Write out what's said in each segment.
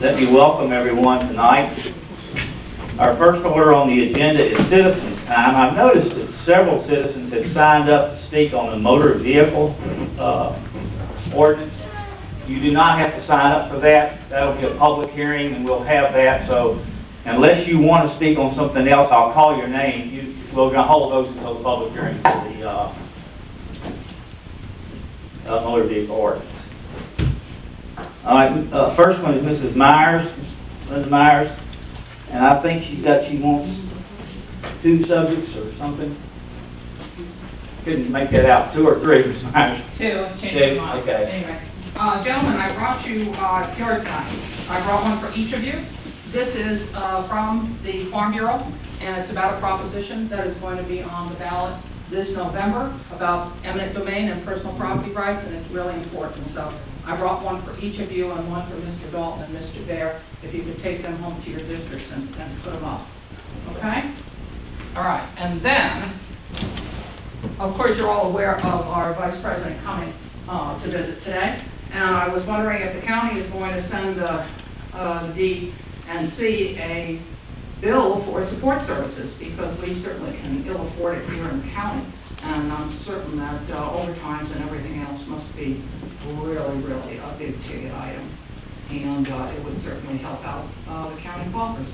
Let me welcome everyone tonight. Our first order on the agenda is citizens time. I've noticed that several citizens have signed up to speak on the motor vehicle ordinance. You do not have to sign up for that. That'll be a public hearing, and we'll have that. So unless you want to speak on something else, I'll call your name. We're going to hold those until the public hearing for the motor vehicle ordinance. All right, first one is Mrs. Myers, Linda Myers, and I think she wants two subjects or something. Couldn't make that out. Two or three, Mrs. Myers? Two. Okay. Anyway, gentlemen, I brought you yard signs. I brought one for each of you. This is from the Farm Bureau, and it's about a proposition that is going to be on the ballot this November about eminent domain and personal property rights, and it's really important. So I brought one for each of you and one for Mr. Dalton and Mr. Bear, if you could take them home to your districts and put them up. Okay? All right. And then, of course, you're all aware of our Vice President coming to visit today. And I was wondering if the county is going to send the D&C a bill for support services, because we certainly can ill afford it here in the county. And I'm certain that overtimes and everything else must be really, really a big ticket item. And it would certainly help out the county coffers.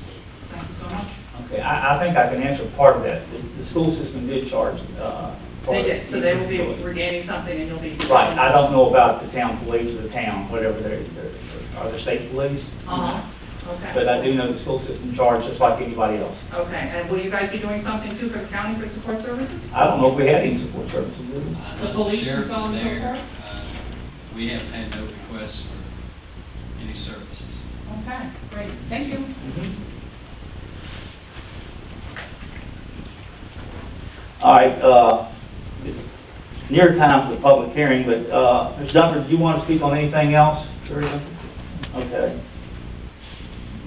Thank you so much. Okay, I think I can answer part of that. The school system did charge They did, so they will be regaining something, and you'll be... Right, I don't know about the town police or the town, whatever are the state police? Okay. But I do know the school system charges just like anybody else. Okay, and will you guys be doing something too for the county for support services? I don't know if we had any support services, do we? The police and so on and so forth? We haven't had no requests for any services. Okay, great, thank you. All right, it's near time for the public hearing, but Ms. Dunford, do you want to speak on anything else? Okay.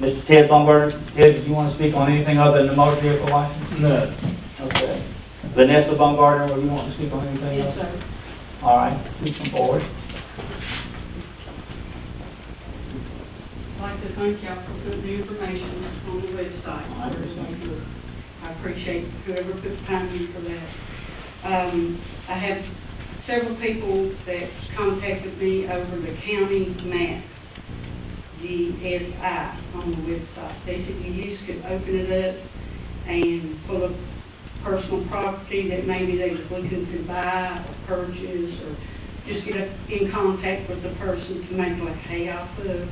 Mr. Ted Baumgartner, Ted, did you want to speak on anything other than the motor vehicle license? No. Okay. Vanessa Baumgartner, will you want to speak on anything else? Yes, sir. All right, please come forward. I'd like to thank y'all for putting the information on the website. I appreciate whoever put time in for that. I have several people that contacted me over the county map, GSI, on the website. They said you just could open it up and pull up personal property that maybe they was looking to buy or purchase, or just get in contact with the person to make like payoff of.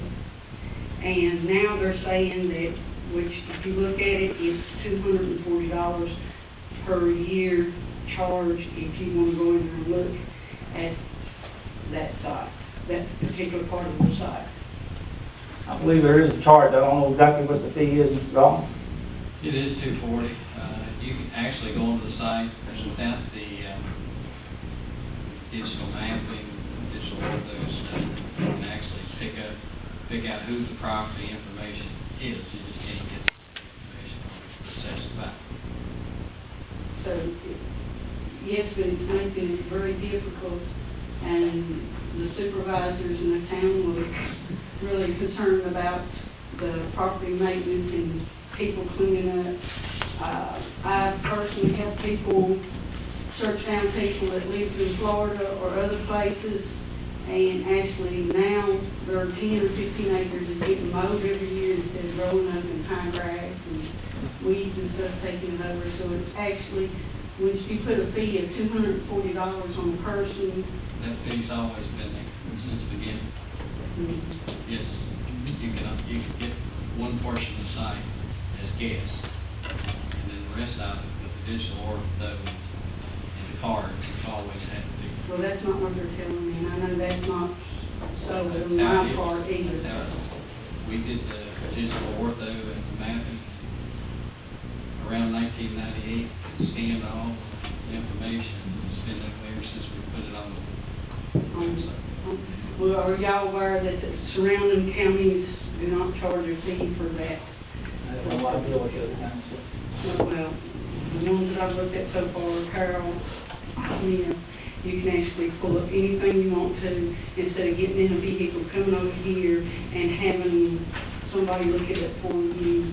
And now they're saying that, which if you look at it, it's $240 per year charge if you want to go in there and look at that site, that particular part of the site. I believe there is a charge. I don't know exactly what the fee is, Mr. Dalton. It is $240. You can actually go onto the site without the digital mapping, digital ortho stuff. You can actually pick out who the property information is. You just can't get the information on the assessed value. So, yes, but it's making it very difficult, and the supervisors in the town were really concerned about the property maintenance and people cleaning up. I personally help people search down people that live in Florida or other places, and actually now there are 10 or 15 acres is getting mowed every year instead of growing up in high grass and weeds and stuff taking it over. So it's actually, when you put a fee of $240 on a person. That fee's always been there since the beginning. Yes, you can get one portion of the site as gas, and then the rest of it with the digital ortho and the cards, you always have to do. Well, that's not what they're telling me, and I know that's not so on my part either. We did the digital ortho and the mapping around 1998, scanned all the information, and it's been that way ever since we put it on the website. Well, are y'all aware that the surrounding counties do not charge a fee for that? I have no idea what the other towns do. Well, the ones that I've looked at so far, Carroll, you can actually pull up anything you want to, instead of getting in a vehicle, coming over here and having somebody look at it for you,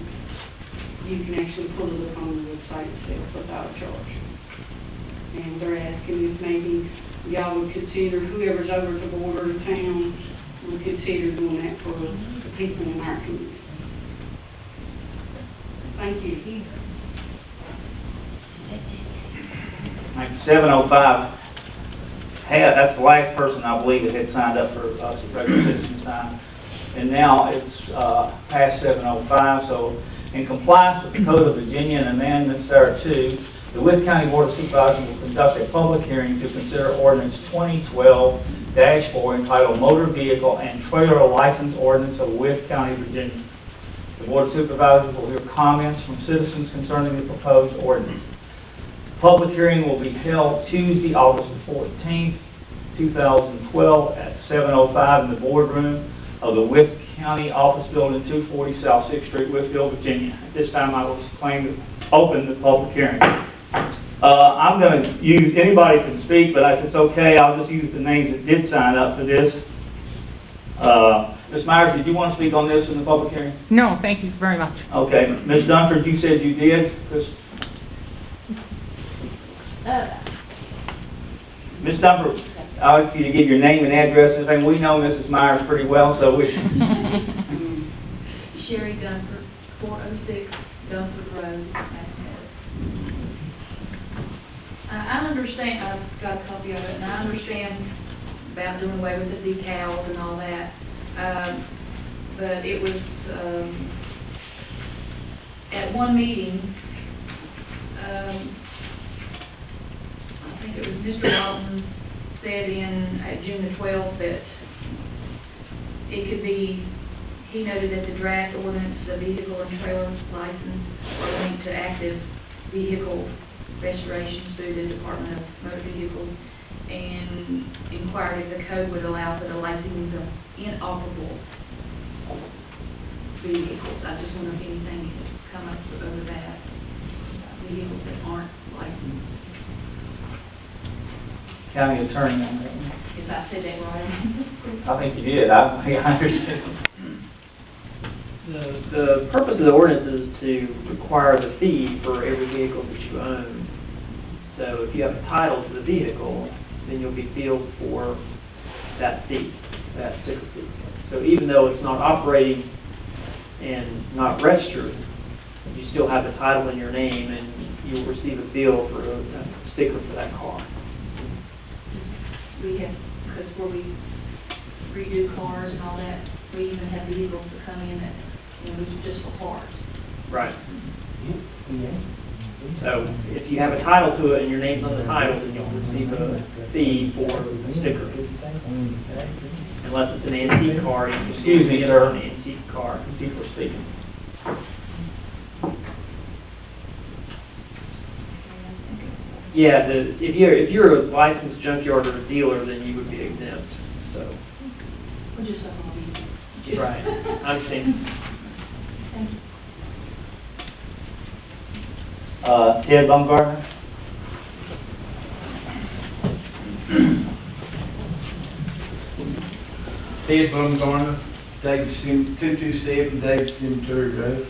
you can actually pull it up on the website itself without a charge. And they're asking if maybe y'all would consider, whoever's over at the border of town, would consider doing that for the people in our community. Thank you. Like 7:05, that's the last person I believe that had signed up for regular citizen time. And now it's past 7:05, so in compliance with the Code of Virginia and amendments thereto, the Wythe County Board of Supervisors will conduct a public hearing to consider ordinance 2012-4 entitled Motor Vehicle and Trailer License Ordinance of Wythe County, Virginia. The Board of Supervisors will hear comments from citizens concerning the proposed ordinance. The public hearing will be held Tuesday, August the 14th, 2012 at 7:05 in the boardroom of the Wythe County Office Building, 240 South 6th Street, Wytheville, Virginia. At this time, I will claim to open the public hearing. I'm going to use, anybody can speak, but if it's okay, I'll just use the names that did sign up for this. Ms. Myers, did you want to speak on this in the public hearing? No, thank you very much. Okay. Ms. Dunford, you said you did? Ms. Dunford, I'll ask you to give your name and address and everything. We know Mrs. Myers pretty well, so we... Sherry Dunford, 406 Dunford Road, Massachusetts. I understand, I've got a copy of it, and I understand about doing away with the decals and all that. But it was, at one meeting, I think it was Mr. Walton said June the 12th that it could be, he noted that the draft ordinance, the vehicle and trailer license are linked to active vehicle restorations through the Department of Motor Vehicles, and inquired if the code would allow for the licensing of inoperable vehicles. I just wonder if anything has come up over that, vehicles that aren't licensed. County attorney on that one. If I said that right. I think you did. I understand. The purpose of the ordinance is to require the fee for every vehicle that you own. So if you have a title to the vehicle, then you'll be billed for that fee, that sticker fee. So even though it's not operating and not registered, you still have the title in your name, and you'll receive a bill for a sticker for that car. We have, because where we redo cars and all that, we even have vehicles that come in that, it's just for parts. Right. So if you have a title to it and your name's on the title, then you'll receive a fee for the sticker. Unless it's an antique car, you Excuse me, sir. An antique car. People are speaking. Yeah, if you're a licensed junkyard or a dealer, then you would be exempt. So. We're just a hobby. Right. I understand. Thank you. Ted Baumgartner. Ted Baumgartner, David 227 David Cemetery Road.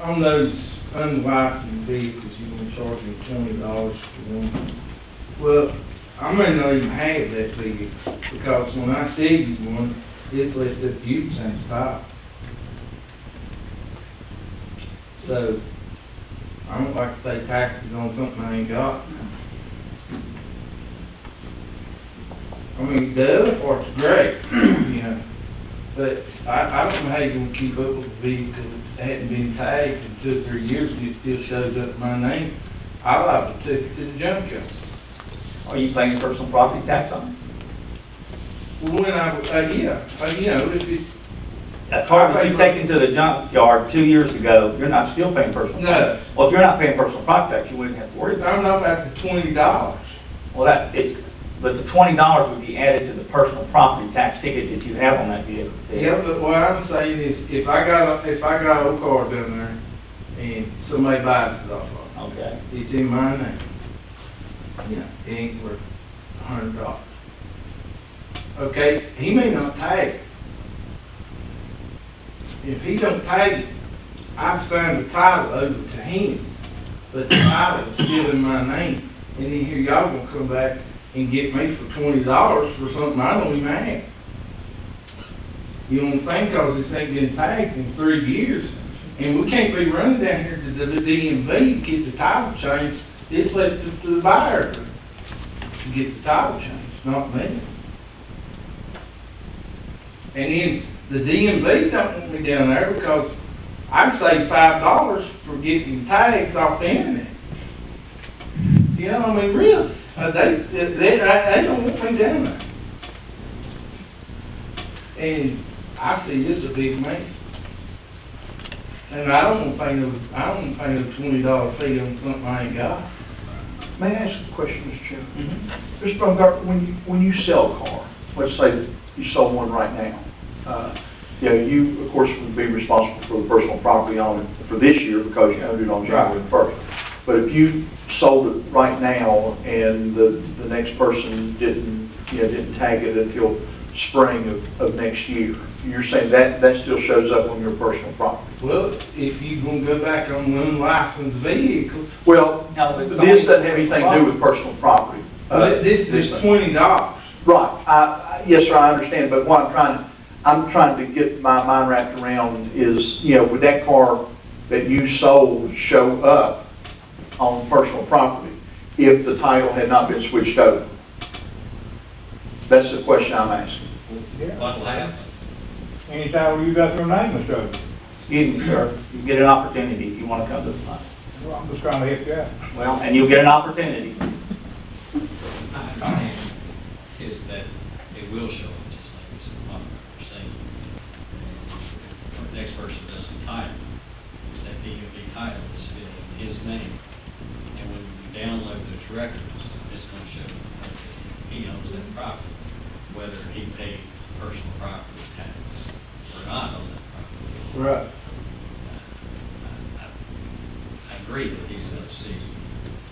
On those unlicensed vehicles, you're going to charge me $20 for one. Well, I may not even have that vehicle, because when I see you one, it's left the fuel tank stop. So, I don't like to pay taxes on something I ain't got. I mean, the other part's great, you know, but I don't know how you're going to keep up with a vehicle that hadn't been tagged in 2 or 3 years and it still shows up in my name. I like to take it to the junkyard. Are you paying personal property tax on it? Well, when you know, if it's... That car that you taken to the junkyard 2 years ago, you're not still paying personal No. property. Well, if you're not paying personal property tax, you wouldn't have to worry about it. I'm not about the $20. Well, but the $20 would be added to the personal property tax ticket that you have on that vehicle. Yeah, but what I'm saying is, if I got an old car down there and somebody buys it off of me, Okay. it's in my name. You know, it ain't worth $100. okay, he may not tag it. If he don't tag it, I've signed the title over to him, but the title is still in my name. And then here y'all gonna come back and get me for $20 for something I don't even have. You don't think, cause this ain't been tagged in 3 years, and we can't be running down here to the DMV to get the title changed. It's left to the buyer to get the title changed, not me. And then the DMV don't want me down there because I can save $5 for getting tags off the internet. You know, I mean, really, they don't want me down there. And I see this a big mess. And I don't want to pay no $20 fee on something I ain't got. May I ask a question, Mr. Chairman? Mr. Bungart, when you sell a car, let's say that you sold one right now, you, of course, would be responsible for the personal property on it for this year because you owned it on January 1st. But if you sold it right now and the next person didn't tag it until spring of next year, you're saying that still shows up on your personal property? Well, if you're gonna go back on an unlicensed vehicle. Well, this doesn't have anything to do with personal property. This is $20. Right. Yes, sir, I understand, but what I'm trying to get my mind wrapped around is, would that car that you sold show up on personal property if the title had not been switched over? That's the question I'm asking. What'll happen? Anytime you got your name is over. Excuse me, sir, you get an opportunity if you want to come to the front. Well, I'm just trying to help you out. Well, and you'll get an opportunity. My understanding is that it will show up, just like Mr. Butler was saying. And the next person does the title, that DMV title is still in his name. And when you download those records, it's gonna show that he owns that property, whether he paid personal property tax or not on that property. Right. I agree that he's gonna see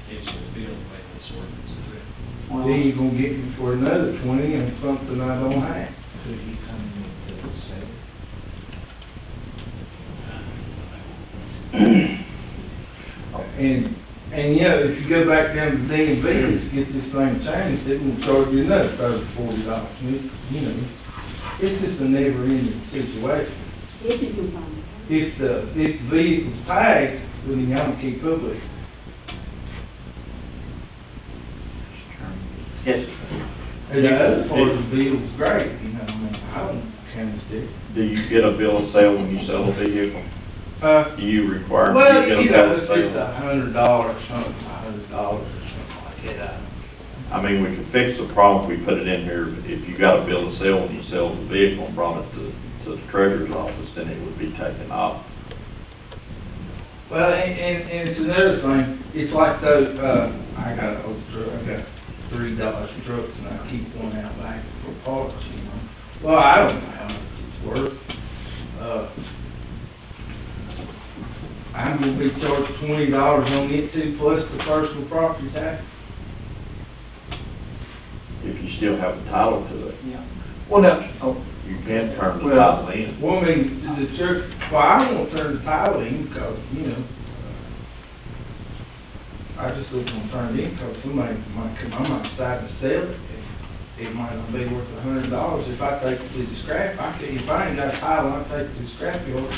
his bill the way this ordinance is written. Then you're gonna get me for another 20 and something I don't have. And if you go back down to DMV to get this thing changed, they're gonna charge you another $30, $40. It's just a never-ending situation. If you can find it. If the vehicle's tagged, then you gotta keep up with it. Yes, And the other part of the bill's great, I mean, I don't kind of stick. Do you get a bill of sale when you sell a vehicle? Do you require, Well, do you get a bill of it's just sale? $100 or something, $100 or something like that. I mean, we could fix the problem if we put it in here. If you got a bill of sale when you sell the vehicle and brought it to the treasurer's office, then it would be taken off. Well, and it's another thing, it's like those, I got an old truck, I got 3 Dodge trucks and I keep one out back for parts, Well, I don't know how much it's worth. I'm gonna be charged $20 on it too, plus the personal property tax. If you still have a title to it, Well, now, you can turn the Well- title in. Well, I mean, the church, I don't wanna turn the title in because, I just don't wanna turn it in because somebody might come, I might decide to sell it. It might not be worth $100. If I take it to the scrap, if I ain't got a title, I take it to the scrap yard.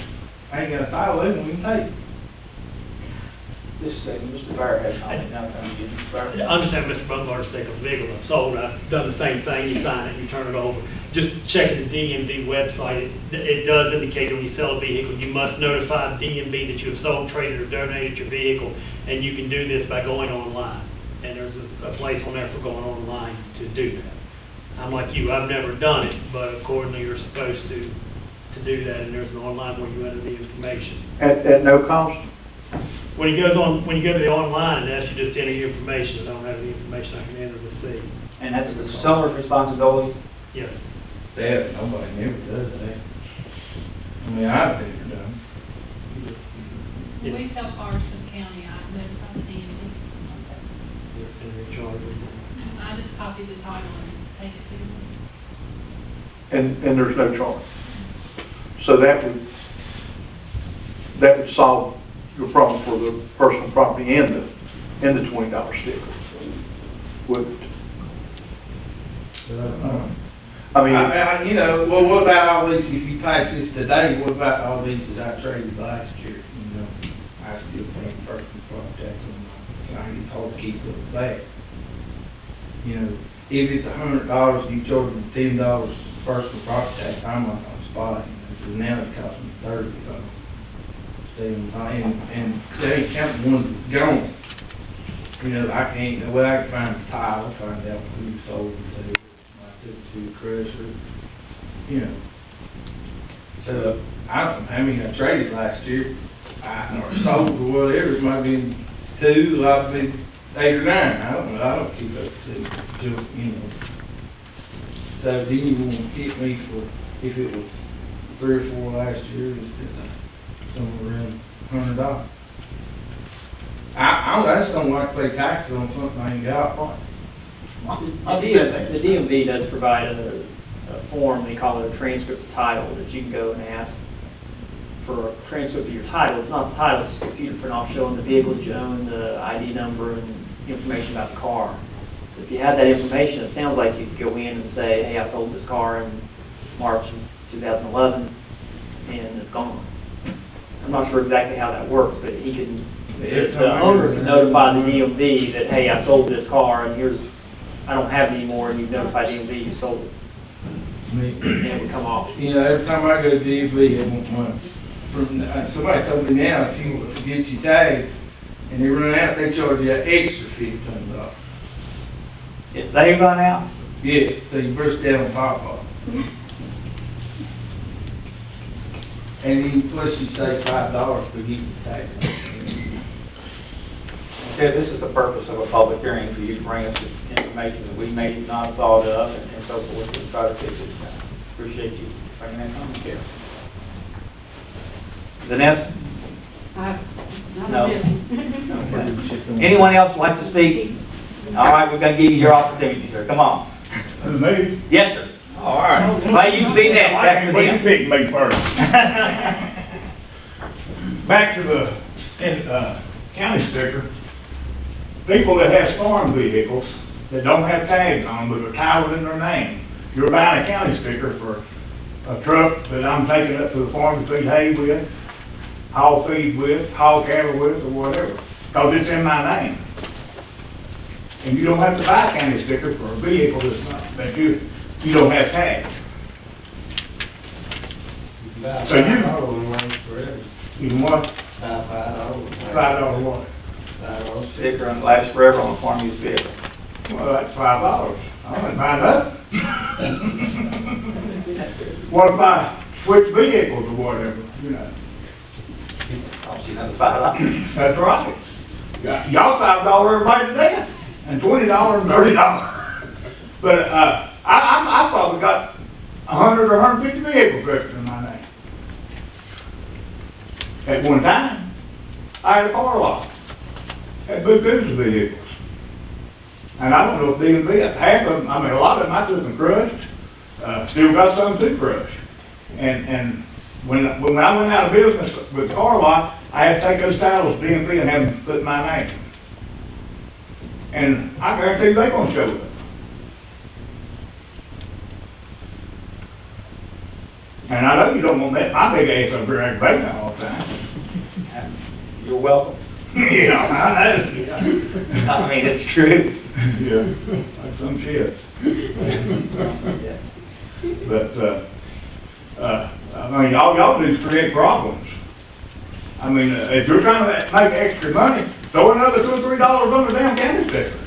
I ain't got a title, they won't even take it. just a second, Mr. Bear has something, now can you get Mr. Bear? I understand Mr. Butler's taking a vehicle I've sold, I've done the same thing, you sign it, you turn it over. Just checking the DMV website, it does indicate that when you sell a vehicle, you must notify DMV that you have sold, traded, or donated your vehicle, and you can do this by going online. And there's a place on there for going online to do that. I'm like you, I've never done it, but accordingly, you're supposed to do that, and there's an online where you enter the information. At no cost? When you go to the online, it asks you just to enter your information. I don't have any information I can enter the fee. and that's the seller's responsibility. Yes. Nobody never does that. I mean, I've never done it. We tell Carson County, I notified the DMV. You're in charge of it. I just copied the title and They do. and there's no charge. So that would solve your problem for the personal property and the $20 sticker. Would, I mean, You know, well, what about all these, if you pass this today, what about all these that I traded last year? You know, I still think personal property tax on my, it's hard to keep up with that. You know, if it's $100, you charge them $10 personal property tax, I'm not gonna spot it, because now it costs me $30. And they ain't counting the ones that's gone. You know, I can find the title, find out who sold it to, I took it to the crusher, you know. So, I don't know how many I traded last year, or sold or whatever, it might have been 2, it might have been 8 or 9, I don't know, I don't keep up to, you know. So, then you won't hit me for, if it was 3 or 4 last year, it's somewhere around $100. I just don't like to pay taxes on something I ain't got. The DMV does provide a form, they call it a transcript of title, that you can go and ask for a transcript of your title. It's not the title, it's a computer print off showing the vehicles you own, the ID number, and information about the car. So if you have that information, it sounds like you could go in and say, hey, I sold this car in March of 2011, and it's gone. I'm not sure exactly how that works, but he can, the owner can notify the DMV that, hey, I sold this car, and here's, I don't have it anymore, and you've notified DMV you sold it. And it would come off. You know, every time I go to DMV, I want money. Somebody told me now, if you want to get your tags, and they run out, they charge you an extra $50. If they run out, Yeah, so you burst down on Pawpaw. And then plus you save $5 for getting the tax. okay, this is the purpose of a public hearing, for you to bring us information that we may not have thought of, and so forth, and try to fix it. Appreciate you bringing that comment here. Vanessa? No. Anyone else like to speak? All right, we're gonna give you your opportunity, sir. Come on. Me? Yes, sir. All right. Well, you be next. Back to Well, you them. pick me first. Back to the county sticker. People that have farm vehicles that don't have tags on, but are titled in their name. You're buying a county sticker for a truck that I'm taking up to the farm to feed hay with, haul feed with, haul cattle with, or whatever, because it's in my name. And you don't have to buy a county sticker for a vehicle that's not, that you don't have tags. So you can what? $5 what? Sticker and lasts forever on a farm use vehicle. Well, that's $5. I don't mind that. What if I switch vehicles or whatever, you know? Cost you another $5. That's right. Y'all $5 everybody to death, and $20 and $30. But, I probably got 100 or 150 vehicles registered in my name. At one time, I had a car lot. Had big business vehicles. And I don't know if DMV, half of them, I mean, a lot of them I took them crushed, still got some to crush. And when I went out of business with the car lot, I had to take those titles to DMV and have them put in my name. And I guarantee they gonna show it. And I know you don't want that, my big ass over here aggravating all the time. You're welcome. Yeah, I know. I mean, it's true. Yeah, like some shit. But, I mean, all y'all do is create problems. I mean, if you're trying to make extra money, throw another $2 or $3 on the damn candy sticker.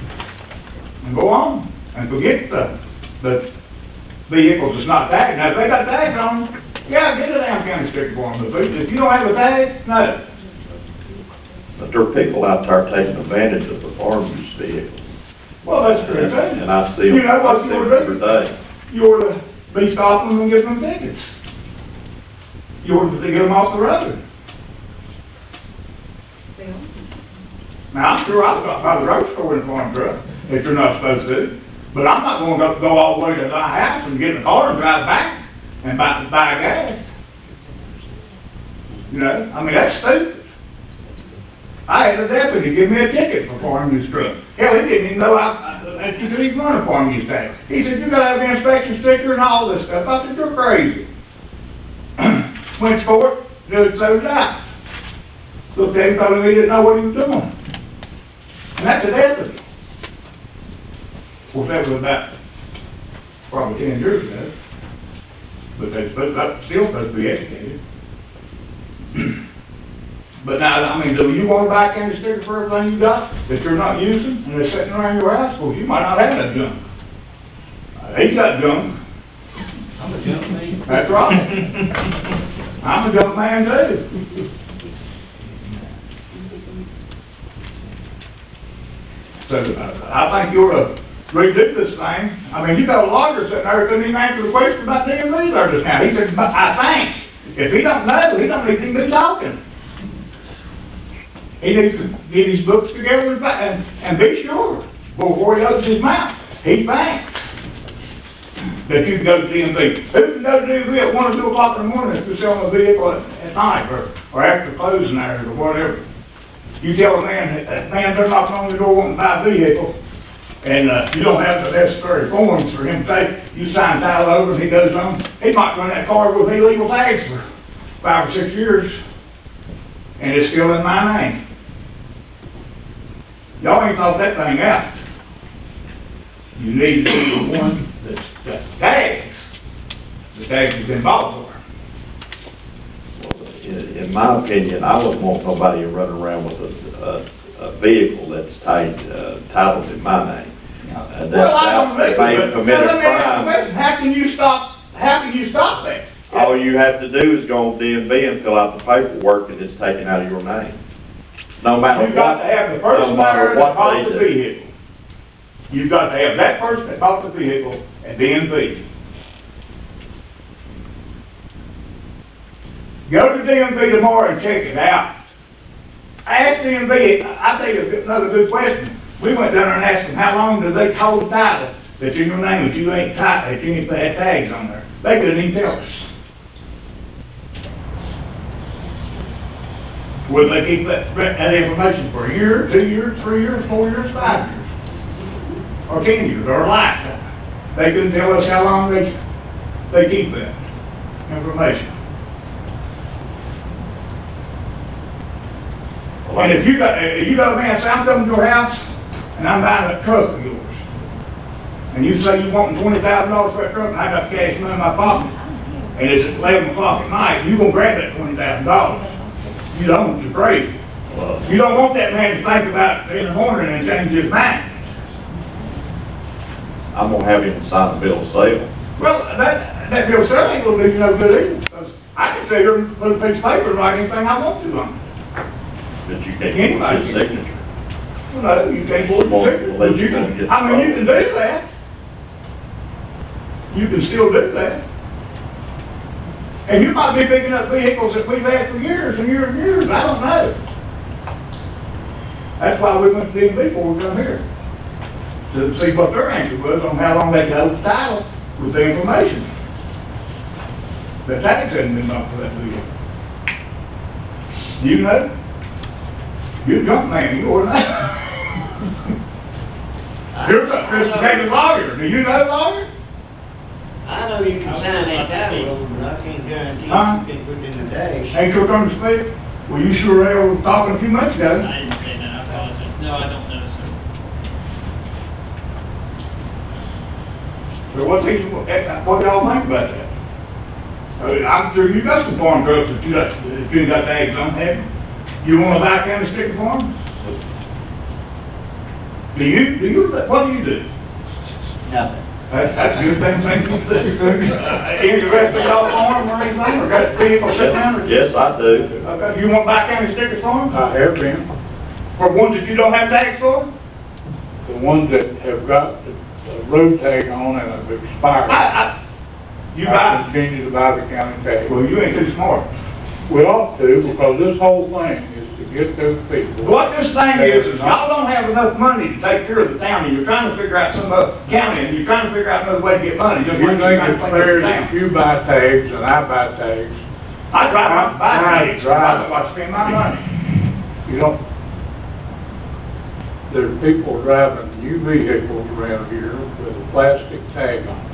And go on, and forget the vehicles that's not tagged. Now, if they got tags on them, yeah, get a damn candy sticker for them. But if you don't have a tag, no. But there are people out there taking advantage of the farm use vehicles. Well, that's true, too. And I see them, You know what I see you them ought to every do? day. You ought to be stopping them and giving them tickets. You ought to get them off the road. Now, I'm sure I've got by the road store in a farm truck, if you're not supposed to. But I'm not gonna go all the way to my house and get in the car and drive back and buy gas. You know, I mean, that's stupid. I had a deputy give me a ticket for farm use truck. Hell, he didn't even know that you could even run a farm use tax. He said, you gotta have an inspection sticker and all this stuff. I said, you're crazy. Went to court, judge closed out. Looked at him, told him he didn't know what he was doing. And that's a deputy. Of course, that was about probably 10 years ago. But they're still supposed to be educated. But now, I mean, do you want to buy a candy sticker for everything you got that you're not using and they're sitting around your house? Well, you might not have that junk. He's got junk. I'm a junk man. That's right. I'm a junk man too. So, I think you're a redo this thing. I mean, you got a lawyer sitting there who couldn't even answer the question about DMV there just now. He said, I think. If he don't know, he don't need to be talking. He needs to get his books together and be sure before he opens his mouth. He thinks that you can go to DMV. Who can go to DMV at 1 or 2 o'clock in the morning if they're selling a vehicle at night or after closing hours or whatever? You tell a man, they're knocking on the door wanting to buy a vehicle, and you don't have the necessary forms for him to take. You sign title over and he goes on. He might run that car with illegal tags for 5 or 6 years, and it's still in my name. Y'all ain't thought that thing out. You need to be the one that's got tags. The tags has been bought for. In my opinion, I wouldn't want somebody running around with a vehicle that's titled in my name. And Well, I don't that think may commit a crime. How can you stop that? All you have to do is go on DMV and fill out the paperwork and it's taken out of your name. No matter You've got what, to have the no person matter there that what bought they the do. vehicle. You've got to have that person that bought the vehicle at DMV. Go to DMV tomorrow and check it out. Ask DMV, I think it's another good question. We went down there and asked them, how long do they hold the title that's in your name if you ain't title, if you ain't had tags on there? They couldn't even tell us. Will they keep that information for a year, 2 years, 3 years, 4 years, 5 years? Or 10 years, or a lifetime? They couldn't tell us how long they keep that information. And if you got a man say, I'm coming to your house, and I'm buying a truck of yours, and you say you want $20,000 for that truck, and I got cash money in my pocket, and it's at 11 o'clock at night, you gonna grab that $20,000. You don't, you're crazy. You don't want that man to think about it in the morning and change his mind. I'm gonna have him sign a bill of sale. Well, that bill of sale ain't gonna do you no good either, because I can sit here and put a piece of paper and write anything I want to on it. But you can't get his signature. Well, no, you can't put your signature, but you can, I mean, you can do that. You can still do that. And you might be picking up vehicles that we've had for years and years and years, I don't know. That's why we went to DMV before we come here, to see what their answer was on how long they could hold the title with the information. The tax hadn't been done for that vehicle. Do you know? You're a junk man, you ought to know. You're a sophisticated lawyer, do you know lawyer? I know you can sign that title over, but I can't guarantee you can put it in the dash. Ain't your turn to speak? Well, you sure were talking a few months ago. I didn't say that, I apologize. No, I don't know, sir. So what do y'all think about that? I'm sure you got some farm trucks that you got tags on, haven't you? You wanna buy a county sticker for them? What do you do? Nothing. That's a good thing you do. Any the rest of y'all farm or anything, or got a vehicle sitting down? Yes, I do. Okay, you wanna buy county stickers for them? I have been. For ones that you don't have tags for? The ones that have got the road tag on and have expired. You I buy, continue to buy the county tag. well, you ain't too smart. We ought to, because this whole thing is to get those people. What this thing is y'all don't have enough money to take care of the town, and you're trying to figure out some county, and you're trying to figure out another way to get money, just You like think you're trying it's to fair clean up the that town. you buy tags and I buy tags? I drive out to buy I things, drive. I don't like to spend my money. You don't, there are people driving new vehicles around here with a plastic tag on it.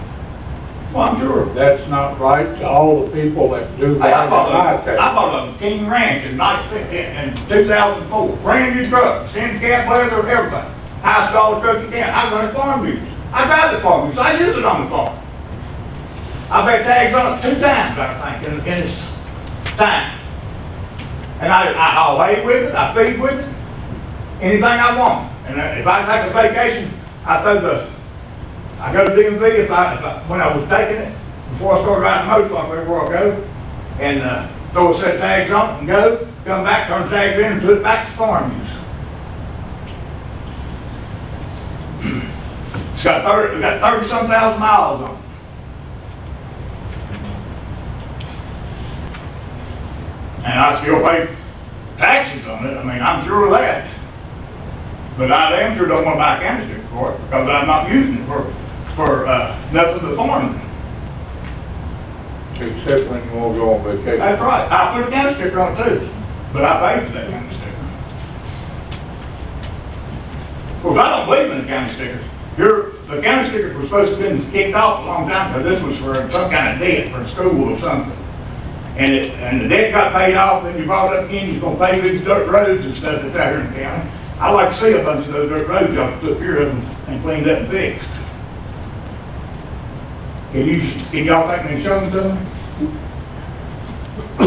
Well, I'm sure. That's not right to all the people that do Hey, buy tags. I bought a King Ranch in 2004, brand new truck, sand cab leather, everything. Highest dollar truck you can. I run a farm use. I drive the farm use. I use it on the farm. I've had tags on it 2 times, I think, in its time. And I'll hay with it, I feed with it, anything I want. And if I take a vacation, I go to DMV when I was taking it, before I started riding motorcycle everywhere I go, and throw a set of tags on it and go, come back, turn the tags in and put it back to farm use. It's got 30-some thousand miles on it. And I still pay taxes on it, I mean, I'm sure of that. But I damn sure don't want to buy a county sticker for it, because I'm not using it for nothing but farming. Except when you want to go on vacation. That's right, I put a county sticker on it too, but I paid for that county sticker. Of course, I don't believe in the county stickers. The county stickers were supposed to have been kicked off a long time ago. This was for some kind of debt for a school or something. And the debt got paid off, then you brought it up again, you're gonna pay these dirt roads and stuff that's out here in the county. I like to see a bunch of those dirt roads y'all took care of and cleaned up and fixed. Can y'all take me and show them to me?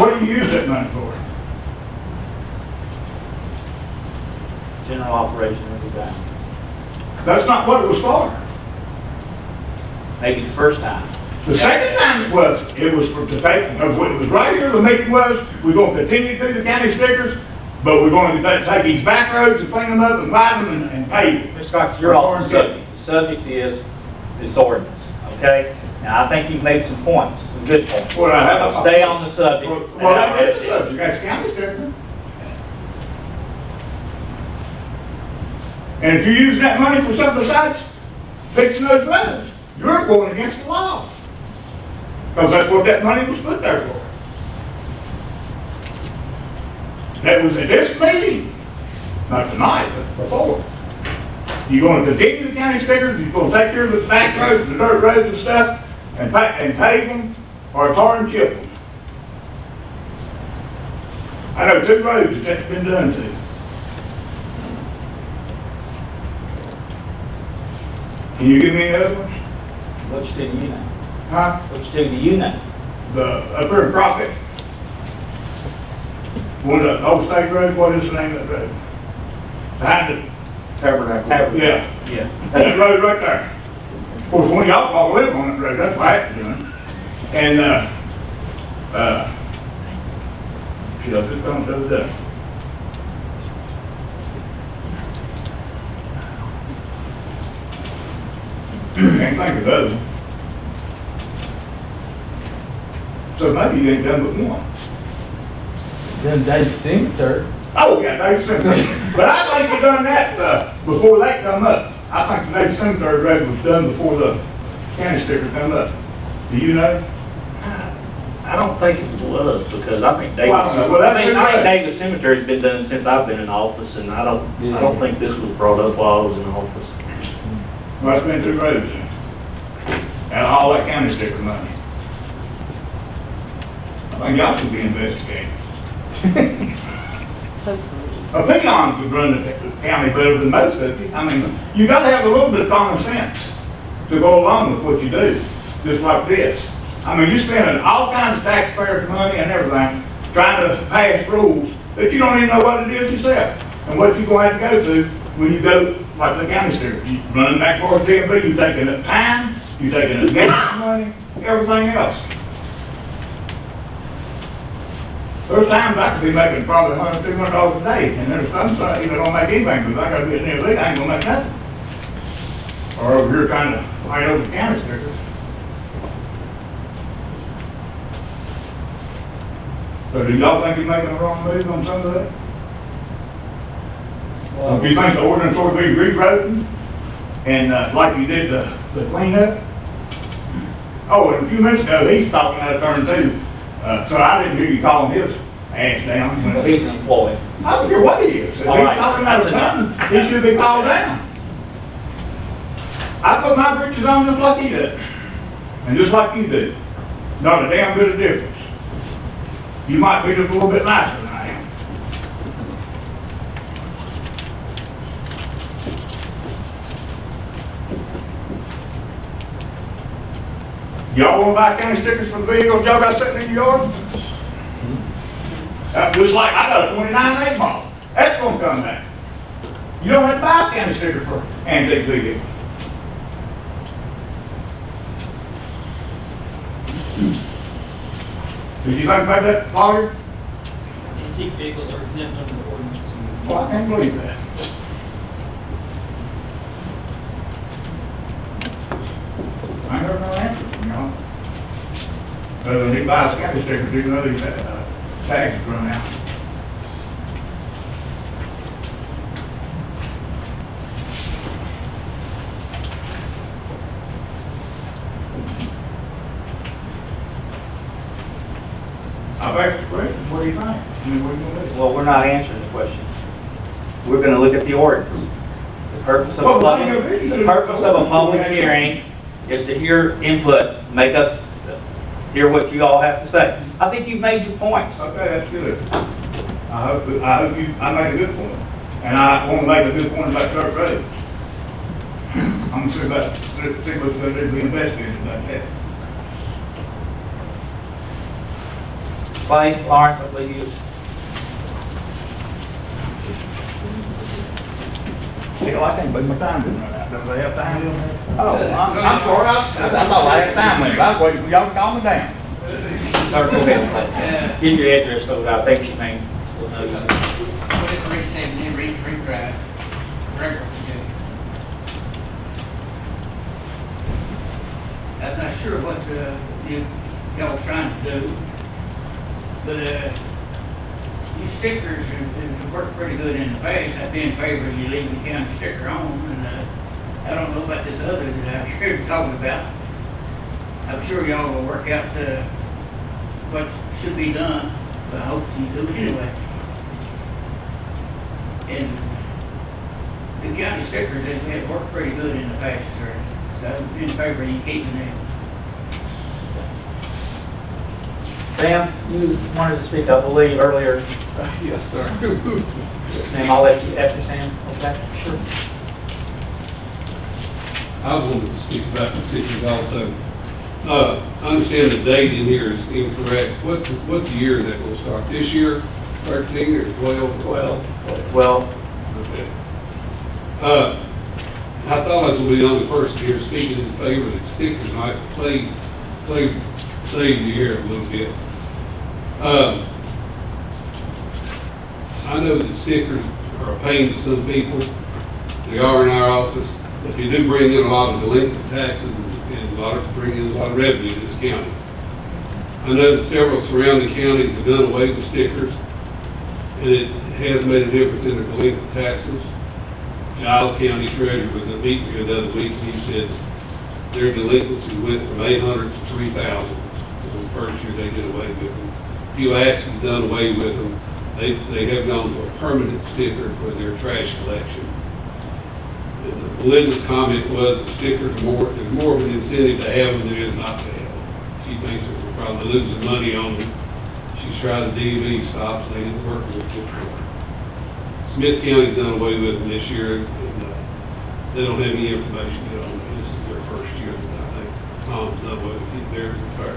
What do you use that money for? General operation of the bank. That's not what it was for. Maybe the first time. The second time it was for to take, it was right here, the meeting was, we're gonna continue to do the county stickers, but we're gonna take these back roads and clean them up and widen them and pave. Mr. Cox, you're off the subject. The subject is this ordinance, okay? Now, I think you've made some points, some good points. Well, I have. Stay on the subject. Well, that's the subject, that's county sticker. And if you use that money for something besides fixing those roads, you're going against the law. Because that's what that money was put there for. That was at this meeting, not tonight, but before. You're going to continue the county stickers, you're going to take care of the back roads, the dirt roads and stuff, and pave them, or tar and chip them. I know 2 roads that's been done to. Can you give me any other ones? Which two do you know? Huh? Which two do you know? Up there in Crockett. One of the old state road, what is the name of that road? Behind it. Tabernacle. Yeah. That road right there. Of course, one of y'all all live on that road, that's why it's doing. And, just don't do that. Can't think of those. So maybe you ain't done but one. Then they think, sir. Oh, yeah, Dave Cemetery. But I think you done that, before that come up. I think the Dave Cemetery road was done before the county sticker come up. Do you know? I don't think it was, because I think Davis, Well, I don't know. Well, that's I think right. Davis Cemetery's been done since I've been in office, and I don't think this was brought up while I was in office. Well, it's been 2 roads. And all that county sticker money. I think y'all should be investigated. Opinions would run the county better than most of it. I mean, you gotta have a little bit of common sense to go along with what you do, just like this. I mean, you're spending all kinds of taxpayers' money and everything, trying to pass rules that you don't even know what it is yourself. And what you're gonna have to go to when you go, like the county sticker, you running back for DMV, you're taking up time, you're taking up gas money, everything else. There's times I could be making probably $100, $200 a day, and there's some side, don't make anything, because I gotta be at DMV, I ain't gonna make nothing. Or over here trying to fight over county stickers. So do y'all think he's making a wrong move on some of that? If you think the ordinance ought to be rewritten, and, like you did the cleanup? Oh, and a few minutes ago, he's talking out of turn too, so I didn't hear you calling his ass down. He's an employee. I don't care what he is, if he's All right, talking out of that's turn, enough. he should be called down. I put my britches on just like he does, and just like you do, not a damn bit of difference. You might be just a little bit nicer than I am. Y'all wanna buy county stickers for the vehicles y'all got sitting in your yard? Just like, I got a 29 late model, that's gonna come back. You don't have to buy a county sticker for antique vehicles. Did you think about that, Lawyer? Antique vehicles are exempt under the ordinance. Well, I can't believe that. I ain't heard no answer from y'all. Other than he buys county stickers, even though these, tags run out. I've asked the question, what do you think? I mean, what are you gonna do? Well, we're not answering the question. We're gonna look at the ordinance. The purpose of Well, a what public, are you gonna do? the purpose of a public hearing is to hear input, make us hear what you all have to say. I think you've made your points. Okay, that's good. I made a good point. And I want to make a good point about Church Road. I'm sure see what's going to be investigated about that. Clay, Lawrence, I believe you. Hell, I can't believe my time didn't run out. Don't they have time? Oh, I'm sorry, that's my last time, I was waiting for y'all to calm me down. Sir, go ahead. Give your address so that I think your name will know you. 4370 Reed Drive, Gregor, Virginia. I'm not sure what y'all are trying to do, but these stickers have worked pretty good in the past. I've been in favor of you leaving the county sticker on, and I don't know about this other that I'm sure you're talking about. I'm sure y'all will work out what should be done, but I hope you do it anyway. And the county stickers have worked pretty good in the past, sir. So I'm in favor of you keeping them. Sam, you wanted to speak, I believe, earlier. Yes, sir. Sam, I'll let you, after Sam, okay? Sure. I wanted to speak about the stickers also. I understand the date in here is incorrect. What's the year that will start? This year, 13 or 12? 12. Okay. I thought I was going to be the only person here speaking in favor that stickers might save the air a little bit. I know that stickers are a pain to some people. They are in our office, but they do bring in a lot of delinquent taxes and bring in a lot of revenue to this county. I know that several surrounding counties have done away with stickers, and it has made a difference in their delinquent taxes. Giles County Treasurer was at a meeting here the other week, and he said their delinquency went from 800 to 3,000. The first year they did away with them. Few acts have done away with them. They have gone to a permanent sticker for their trash collection. And Belinda's comment was the stickers are there's more of an incentive to have them than there is not to have them. She thinks that we're probably losing money on them. She's tried the DV stops, and they didn't work with it before. Smith County's done away with them this year, and they don't have any information yet on it. This is their first year, and I think Tom's done away with theirs and fair.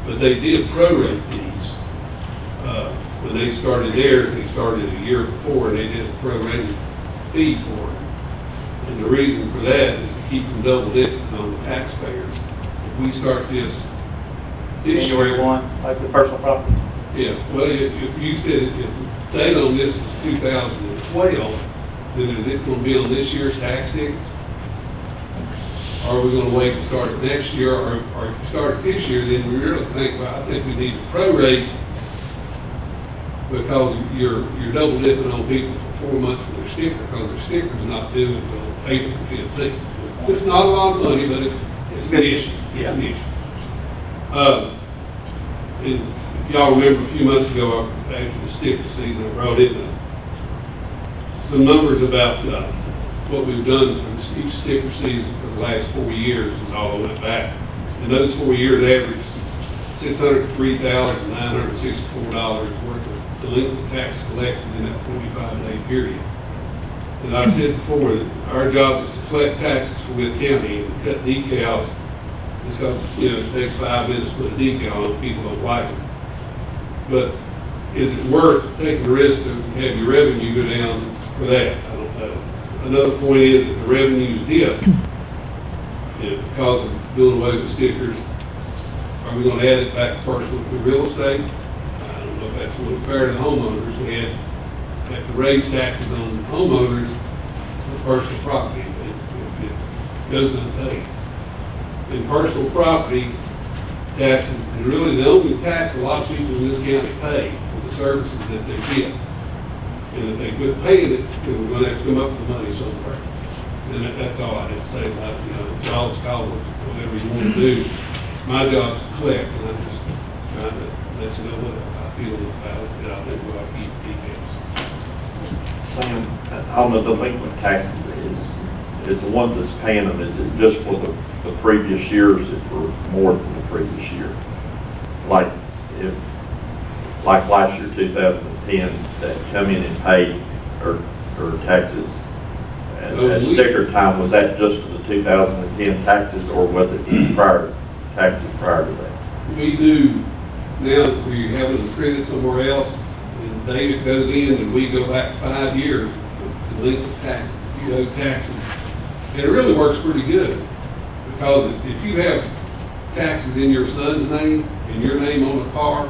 But they did prorate these. When they started theirs, they started a year before, and they did a prorated fee for it. And the reason for that is to keep them double dipping on the taxpayers. If we start this January 1, like the personal property. yeah, well, if you said, if the date on this is 2012, then is it going to be on this year's tax ticket? Or are we going to wait and start it next year, or if we start it this year, then we really think, well, I think we need to prorate because you're double dipping on people for 4 months for their sticker, because their sticker's not due until April 15th. It's not a lot of money, but it's an issue. Yeah. It's an issue. And if y'all remember a few months ago, after the sticker season, I brought in some numbers about what we've done for each sticker season for the last 4 years, and all I went back. And those 4 years averaged $603,964 worth of delinquent tax collected in that 45-day period. And I've said before that our job is to collect taxes for Will County and cut decals. It's because, it takes 5 minutes to put a decal on, people don't like it. But is it worth taking the risk to have your revenue go down for that? I don't know. Another point is that the revenues dip because of doing away with stickers. Are we gonna add it back to personal to real estate? I don't know if that's really fair to the homeowners. We have to raise taxes on homeowners for personal property if it goes unpaid. In personal property taxes, and really the only tax a lot of people in this county pay for the services that they get. And if they quit paying it, then we're gonna have to come up with the money somewhere. And that's all I have to say about it. Y'all's call it whatever you want to do. My job is to collect, and I'm just trying to let you know what I feel about it, that I think we'll have to keep details. Sam, on the delinquent taxes, is the one that's paying them, is it just for the previous year, or is it for more than the previous year? Like last year, 2010, that come in and pay or taxes at sticker time, was that just for the 2010 taxes, or was it taxes prior to that? We do, now that we're having a credit somewhere else, and David goes in and we go back 5 years to delinquent taxes, taxes. And it really works pretty good, because if you have taxes in your son's name and your name on the car,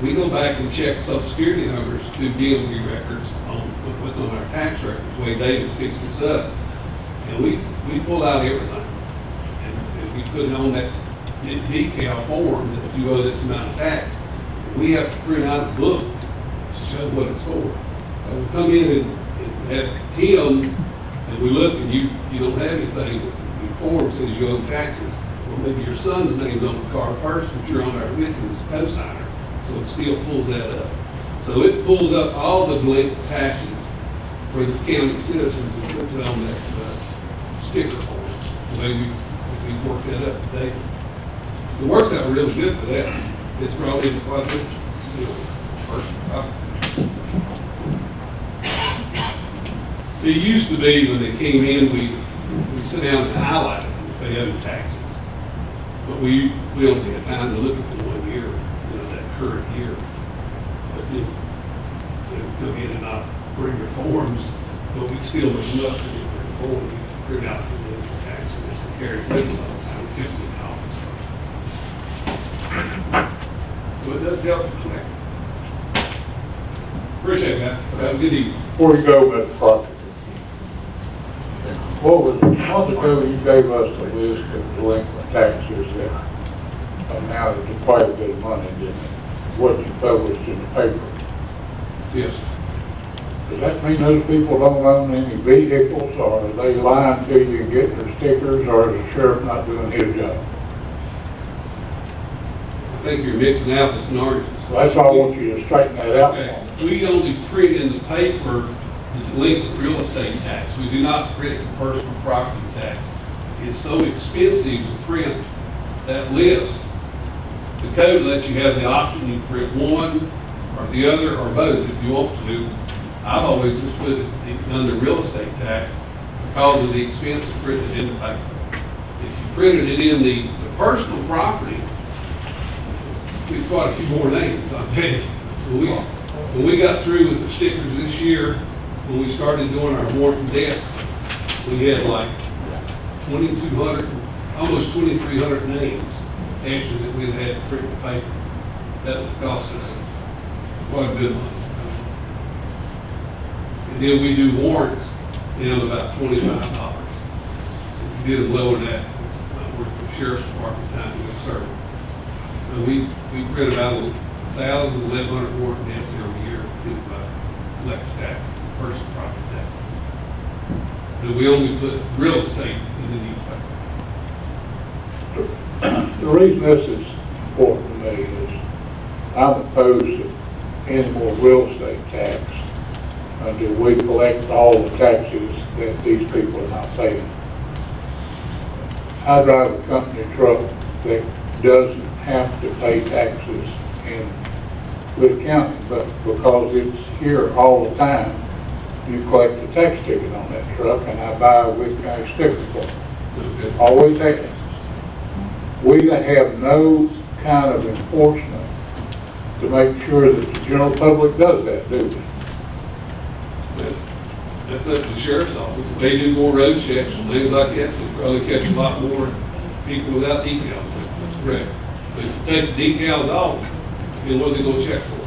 we go back and check Social Security numbers through DMV records on our tax records, the way David fixed this up. And we pull out everything. And we put it on that decal form that you owe this amount of tax. We have to print out a book to show what it's for. We come in and have Tim, and we look and you don't have anything, the form says you owe taxes. Well, maybe your son's name's on the car first, but you're on our witness co-signer, so it still pulls that up. So it pulls up all the delinquent taxes for the county citizens and puts it on that sticker form. The way we work that up today. It works out really good for that. It's brought in quite a bit, first. It used to be when they came in, we sit down and highlight it if they owe taxes. But we only had time to look at the 1 year, that current year. But they come in and not bring their forms, but we still look them up and bring their form, we print out the taxes and carry it with them all the time, $50. So it does help to collect. Appreciate that. Have a good evening. Before you go, Mr. Crockett, what was, a month ago, you gave us a list of delinquent taxes that amounted to quite a bit of money, didn't it? What you published in the paper. Yes. Does that mean those people don't own any vehicles, or are they lying to you and getting their stickers, or is the sheriff not doing his job? I think you're mixing apples and oranges. Well, that's why I want you to straighten that out. Okay. We only print in the paper the delinquent real estate tax. We do not print the personal property tax. It's so expensive to print that list. The code lets you have the option, you print one or the other or both if you want to. I've always just put it under real estate tax because of the expense of printing it in the paper. If you printed it in the personal property, it's quite a few more names, I'll tell you. When we got through with the stickers this year, when we started doing our warrant debt, we had like 2,200, almost 2,300 names actually that we had to print the paper. That would cost us quite a bit of money. And then we do warrants, about $25. If you did them lower than that, I worked for the sheriff's department time to get served. So we printed out 1,100 warrant deaths every year to collector tax, personal property tax. Do we only put real estate in the newspaper? The reason this is important to me is I'm opposed to any more real estate tax until we collect all the taxes that these people are not paying. I drive a company truck that doesn't have to pay taxes in Wood County, but because it's here all the time, you collect a tax ticket on that truck, and I buy a Wood County sticker for it. Always have. We have no kind of enforcement to make sure that the general public does that, do we? That's up to the sheriff's office. They do more road checks and things like that. They probably catch a lot more people without decals. That's correct. But if you take the decals off, then what are they gonna check for?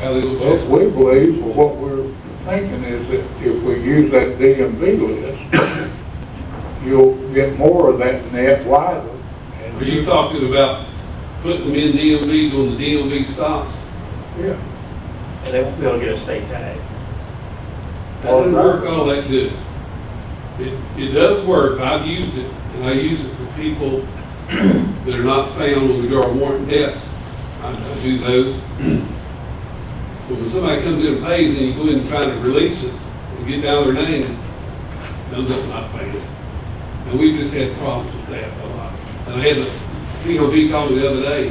How are they gonna check? Well, we believe, well, what we're thinking is that if we use that DMV list, you'll get more of that net wider. Are you talking about putting them in DMVs on the DMV stops? Yeah. And they won't be able to get a state tag. That doesn't work all that good. It does work. I've used it, and I use it for people that are not found on the guard warrant deaths. I do those. But when somebody comes in and pays, and you go in and try to release it, and get down their name, no, that's not paying it. And we've just had problems with that a lot. And I had a DOB call me the other day.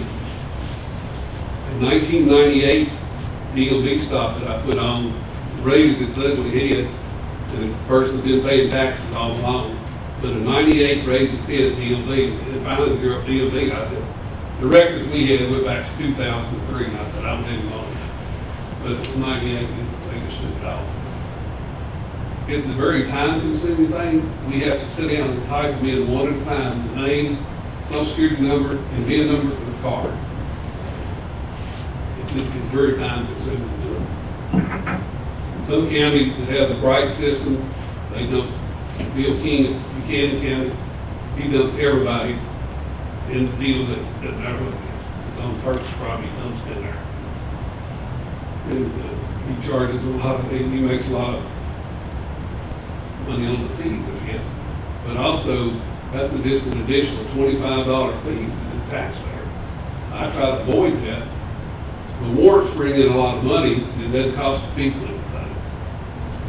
In 1998, DOB stop that I put on raised its ugly head, and the person's been paying taxes all along. But in 98, raised its head at DOB, and finally the girl at DOB, I said, the records we had went back to 2003, and I said, I don't have them. But it was 98, and they just took it off. It's a very time-consuming thing. We have to sit down and type them in one at a time, the name, social security number, and VIN number for the car. It's very time-consuming to do it. Some counties that have the bright system, they dump Bill King at Buchanan County, he dumps everybody in the deal that never it's on purpose, probably dumps in there. And he charges a lot of, he makes a lot of money on the fees, I guess. But also, that's just an additional $25 fee to the taxpayer. I try to avoid that. The warrants bring in a lot of money, and it doesn't cost the people anything.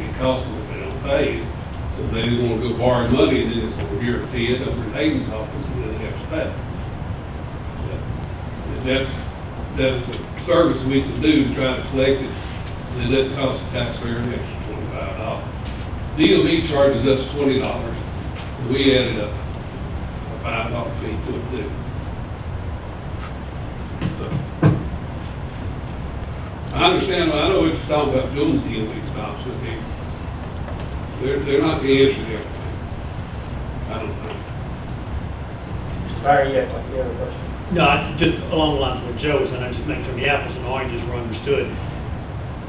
It costs them if they don't pay it. So they just want to go borrow money, and then it's over here at Ted, over at Hayden's office, and then they have to pay. That's a service we can do to try to collect it, and it doesn't cost the taxpayer an extra $25. DOB charges us $20, and we added up a $5 fee to it too. So, I understand, I know what you're talking about doing DMV stops, but they're not the answer to everything. I don't think. Mr. Barry, you have a question? No, just along the lines of what Joe was saying, I just make sure the apples and oranges were understood.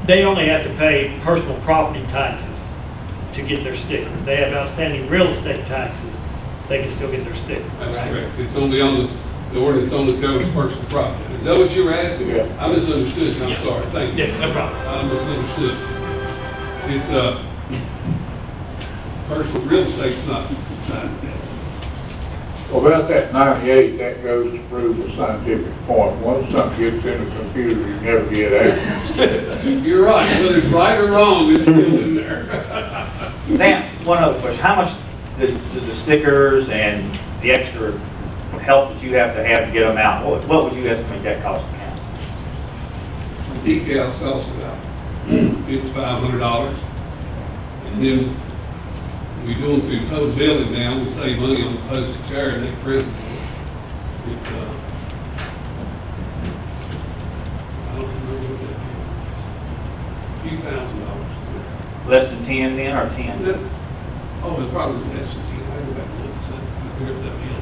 They only have to pay personal property taxes to get their sticker. If they have outstanding real estate taxes, they can still get their sticker. That's right? correct. It's only on the ordinance only covers personal property. Is that what you were asking? Yeah. I misunderstood. I'm Yeah. sorry. Thank you. Yeah, no problem. I misunderstood. It's, personal real estate's not. Well, about that 98, that goes to prove a scientific point. Once something gets in a computer, you never get out. You're right. Whether it's right or wrong, it's still in there. Now, one other question. How much does the stickers and the extra help that you have to get them out, what would you estimate that cost the county? Decals cost about $500. And then we do them through post billing now, we save money on the postage charge and they print it. It's, I don't remember what that is. A few $1,000s. Less than 10 then, or 10? Oh, it's probably less than 10. I go back and look at that bill.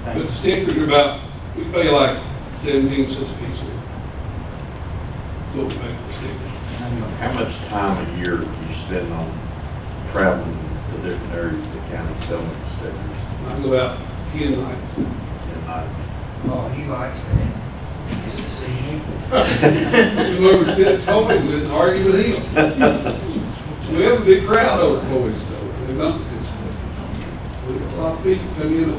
But the Thanks. stickers are about, we pay like 17 cents a piece. So we pay for the stickers. How much time a year do you spend on traveling to different areas of the county selling stickers? I go out 10 nights. And I, Oh, he likes that. Whoever sits Toby with, argue with him. We have a big crowd over Toby stuff. We got a lot of people come in.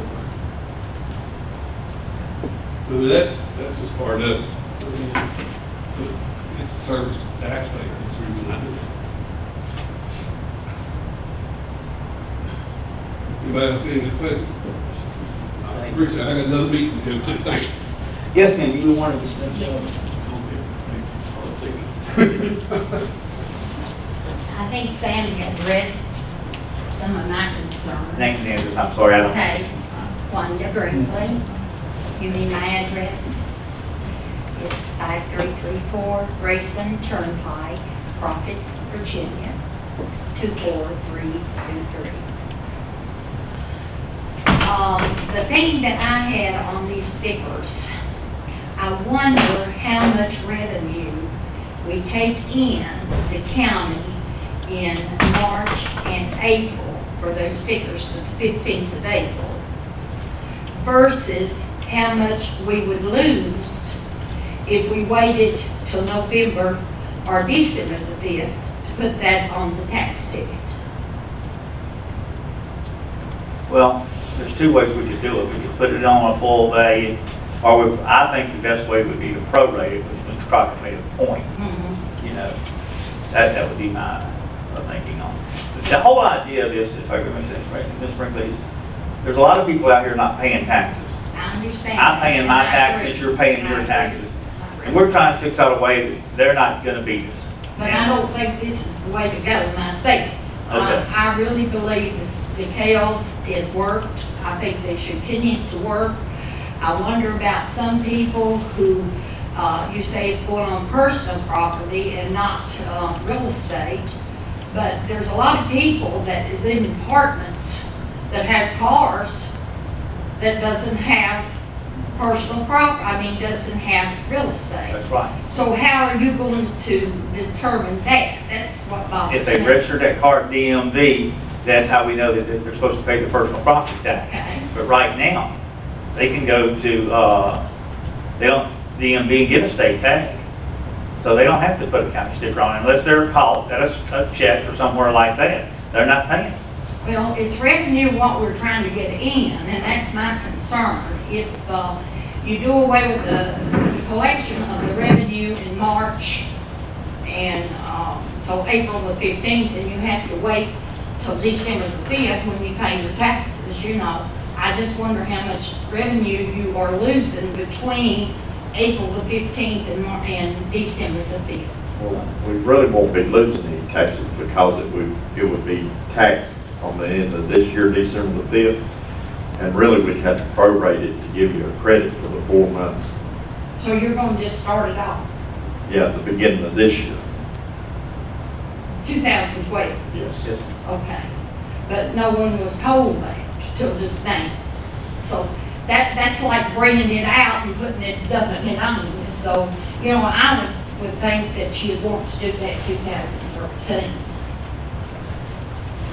So that's just part of it. It's a service to taxpayers, that's the reason I do it. Anybody else any questions? I appreciate it. I got another meeting to go to. Thank you. Yes, ma'am, you wanted to step down. I think Sam has addressed some of my concerns. Name and address, I'm sorry, I don't. Okay, Wanda Greenley, you need my address? It's 5334 Grayson Turnpike, Crockett, Virginia, 24323. The thing that I had on these stickers, I wonder how much revenue we take in the county in March and April for those stickers to the 15th of April versus how much we would lose if we waited till November or December the 5th to put that on the tax ticket. Well, there's two ways we could do it. We could put it on a full day, or I think the best way would be to prorate it, which Mr. Crockett made a point. You know, that would be my thinking on it. The whole idea of this, if I could say, Ms. Brinkley, there's a lot of people out here not paying taxes. I understand. I'm paying my taxes, you're paying your taxes. And we're trying to fix out a way that they're not gonna beat us. But I don't think this is the way to go myself. Okay. I really believe the CALs has worked. I think they should continue to work. I wonder about some people who, you say it's going on personal property and not real estate. But there's a lot of people that is in apartments that have cars that doesn't have personal property, doesn't have real estate. That's right. So how are you going to determine that? That's what bothers me. If they register that car at DMV, that's how we know that they're supposed to pay the personal property tax. Okay. But right now, they can go to, DMV and get a state tag. So they don't have to put a county sticker on it unless they're called at a check or somewhere like that. They're not paying. Well, it's revenue what we're trying to get in, and that's my concern. If you do away with the collection of the revenue in March and so April the 15th, and you have to wait till December the 5th when you pay your taxes, you know, I just wonder how much revenue you are losing between April the 15th and December the 5th. Well, we really won't be losing any taxes because it would be taxed on the end of this year, December the 5th, and really we'd have to prorate it to give you a credit for the 4 months. So you're going to just start it off, Yeah, at the beginning of this year. 2012? Yes. Okay. But no one was told that till this day. So that's like bringing it out and putting it, dumping it on you. So, you know, I would think that you want to do that 2013.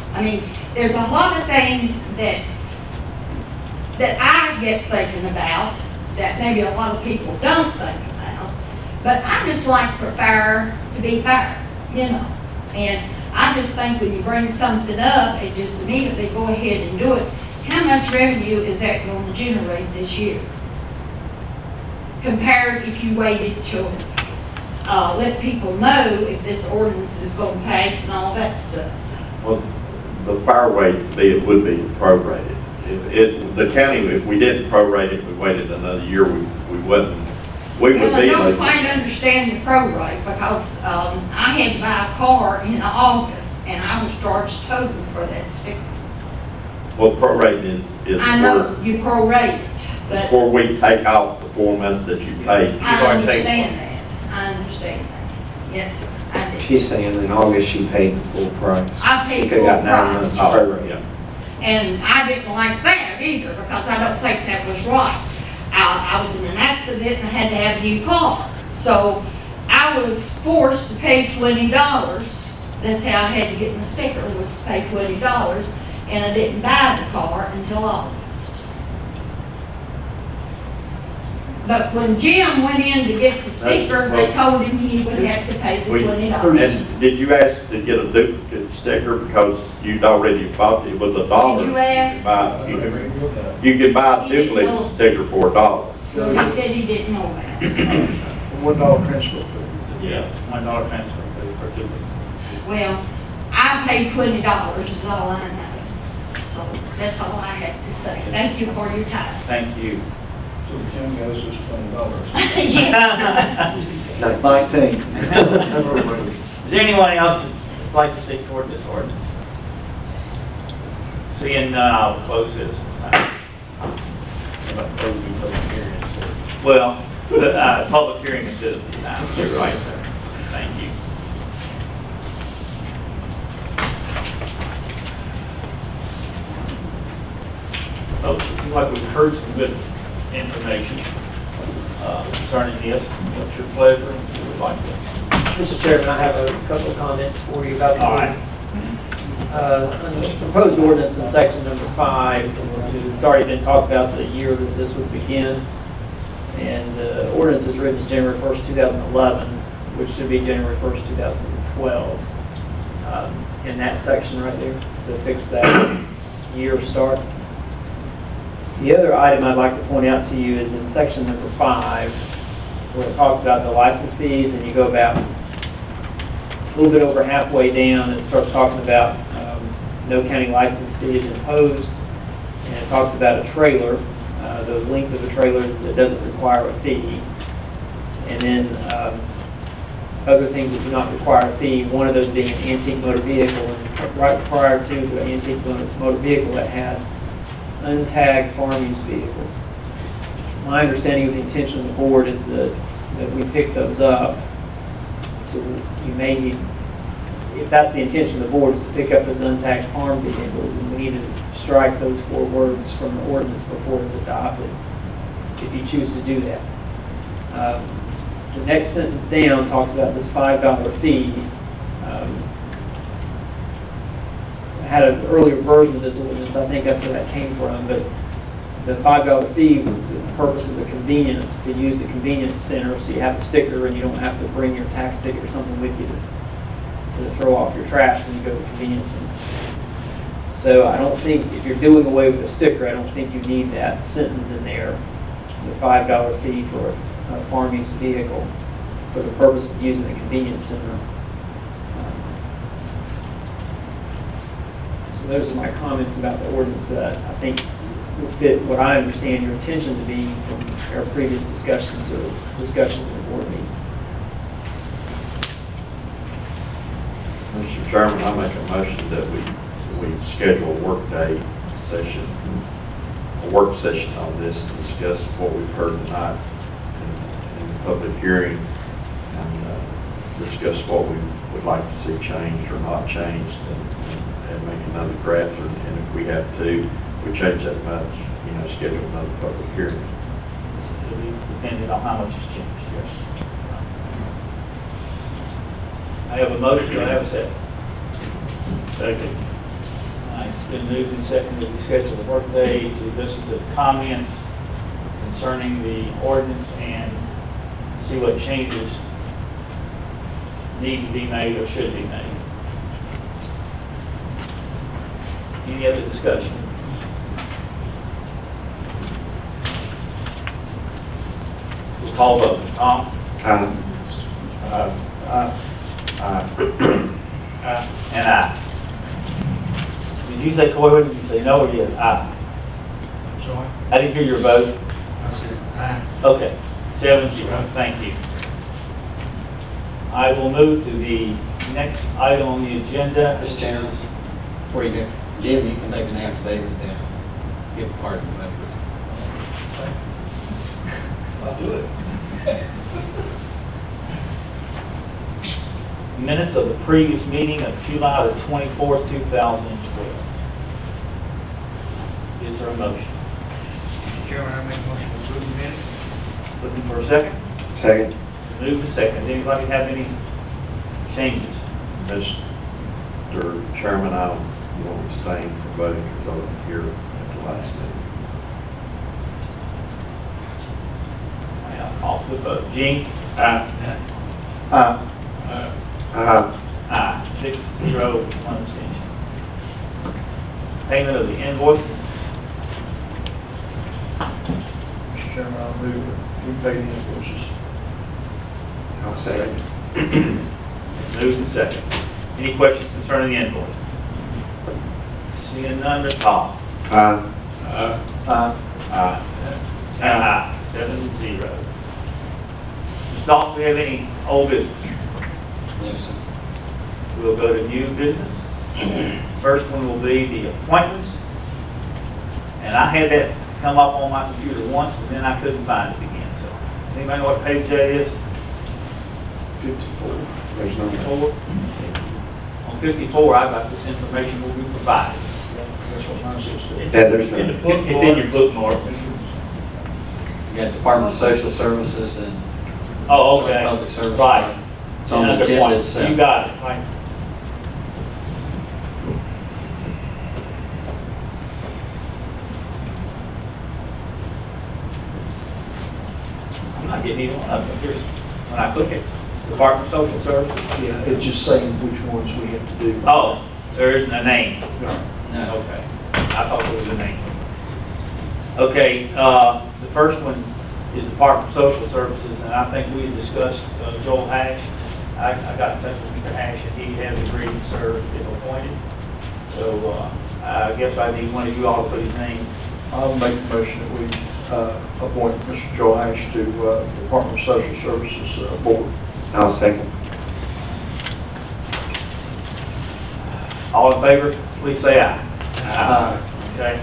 I mean, there's a lot of things that I get thinking about that maybe a lot of people don't think about. But I just like for fair to be fair, you know. And I just think when you bring something up, it just immediately go ahead and do it. How much revenue is that going to generate this year? Compared if you waited to let people know if this ordinance is going to pass and all that stuff. Well, the fair way to be, it would be prorated. The county, if we didn't prorate it, we waited another year, we would Well, be. I don't quite understand the prorate because I had to buy a car in August and I was charged total for that sticker. Well, prorate is I know you prorate it, but before we take off the 4 months that you paid. I understand that. I understand that. Yes, sir. I do. She's saying in August she paid the full price. I paid She full got 9 months price. prorate. Yeah. And I didn't like that either because I don't think that was right. I was in an accident and I had to have a new car. So I was forced to pay $20. That's how I had to get my sticker, was to pay $20. And I didn't buy the car until August. But when Jim went in to get the sticker, they told him he would have to pay the $20. And did you ask to get a duplicate sticker because you'd already bought it, it was $1? Did you ask? You could buy a duplicate sticker for $1. So he said he didn't know that. $1 transfer fee. Yeah, $1 transfer fee for duplicate. Well, I paid $20 is all I know. So that's all I have to say. Thank you for your time. Thank you. So Tim goes just $20. Yes. That's 19. Is there anyone else that'd like to speak toward this ordinance? Seeing none, I'll close this. Well, the public hearing is citizen time. You're right, sir. Thank you. Well, it seems like we've heard some good information concerning this. What's your pleasure? Who would like to? Mr. Chairman, I have a couple of comments for you about the All right. On the proposed ordinance in section number 5, it's already been talked about the year that this would begin, and the ordinance is written as January 1st, 2011, which should be January 1st, 2012. In that section right there, to fix that year start. The other item I'd like to point out to you is in section number 5, where it talks about the license fees, and you go about a little bit over halfway down, and it starts talking about no county license fee is imposed, and it talks about a trailer, the length of the trailer that doesn't require a fee, and then other things that do not require a fee, one of those being an antique motor vehicle, and right prior to the antique motor vehicle that has untagged farm use vehicles. My understanding of the intention of the board is that we pick those up. So you may need, if that's the intention of the board, is to pick up those untagged farm vehicles, and we need to strike those 4 words from the ordinance before it's adopted, if you choose to do that. The next sentence down talks about this $5 fee. I had an earlier version of this ordinance, I think that's where that came from, but the $5 fee was the purpose of the convenience, to use the convenience center, so you have a sticker and you don't have to bring your tax ticket or something with you to throw off your trash when you go to the convenience center. So I don't think, if you're doing away with the sticker, I don't think you need that sentence in there, the $5 fee for a farm use vehicle for the purpose of using the convenience center. So those are my comments about the ordinance that I think will fit what I understand your intention to be from our previous discussions in the board meeting. Mr. Chairman, I make a motion that we schedule a work session on this to discuss what we've heard tonight in the public hearing, and discuss what we would like to see changed or not changed, and make another draft, and if we have to, we change that much, schedule another public hearing. It'll be depending on how much has changed, yes. I have a motion, do I have a second? Second. All right, it's been moved and seconded to schedule a workday to listen to comments concerning the ordinance and see what changes need to be made or should be made. Any other discussion? We'll call vote. Tom? And aye. Did you say Coy, did you say no, or yes? Aye. Sorry? I didn't hear your vote. I said, aye. Okay, 7-0, thank you. I will move to the next item on the agenda. Mr. Chairman, before you go, Jim, you can make an affidavit then, give part of the record. I'll do it. Minutes of the previous meeting of July the 24th, 2012. Is there a motion? Mr. Chairman, I make a motion to approve the minutes. Looking for a second? Second. Move to second. Does anybody have any changes? Mr. Chairman, I will abstain from voting because I wasn't here at the last meeting. with a Gene? Aye. 6-0, 1 abstention. Payment of the invoice. Mr. Chairman, I move that we pay the invoices. I'll say it. Moved and second. Any questions concerning the invoice? Seeing none, Ms. Hall. Aye. Aye. 7-0. Ms. Dalton, do we have any old business? Yes, sir. We'll go to new business. First one will be the appointments. And I had that come up on my computer once, and then I couldn't find it again. So, anybody know what page that is? 54. There's no. 54. On 54, I got this information will be provided. That's what mine says. Yeah, there's In the no. book. It's in your bookmark. You got Department of Social Services and Oh, okay. Public Service. Right. It's on the Another agenda point. itself. You got it, right. I'm not getting either one of them. Here's, when I click it, Department of Social Services. Yeah, it's just saying which ones we have to do. Oh, there isn't a name. No. No. Okay. I thought there was a name. Okay, the first one is Department of Social Services, and I think we had discussed Joel Hash. I got in touch with Mr. Hash, and he has agreed to serve if appointed. So, I guess I need one of you all to put his name. I'll make the motion that we appoint Mr. Joe Ash to Department of Social Services Board. I'll second. All in favor, please say aye. Aye. Okay.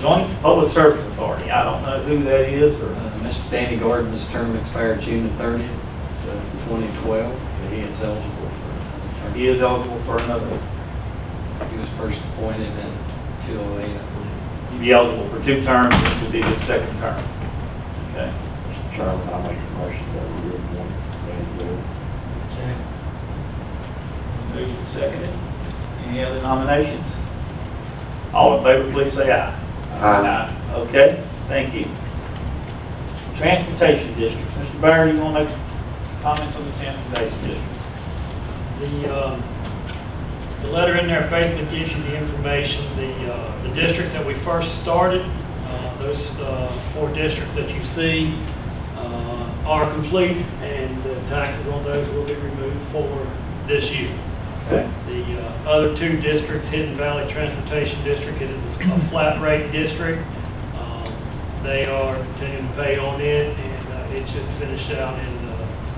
Joint Public Service Authority, I don't know who that is, or, Mr. Danny Gordon's term expired June the 30th, 2012. He is eligible for another term. he is eligible for another. He was first appointed in 2008, I believe. He'd be eligible for 2 terms, this would be his 2nd term. Okay. Mr. Chairman, I make a motion that we appoint Danny Gordon. Moved and seconded. Any other nominations? All in favor, please say aye. Aye. Okay, thank you. Transportation District. Mr. Barry, you want to make comments on the Transportation District? The letter in there basically gives you the information, the district that we first started, those 4 districts that you see are complete, and the taxes on those will be removed for this year. Okay. The other 2 districts, Hidden Valley Transportation District, it is a flat rate district. They are continuing to pay on it, and it should finish out in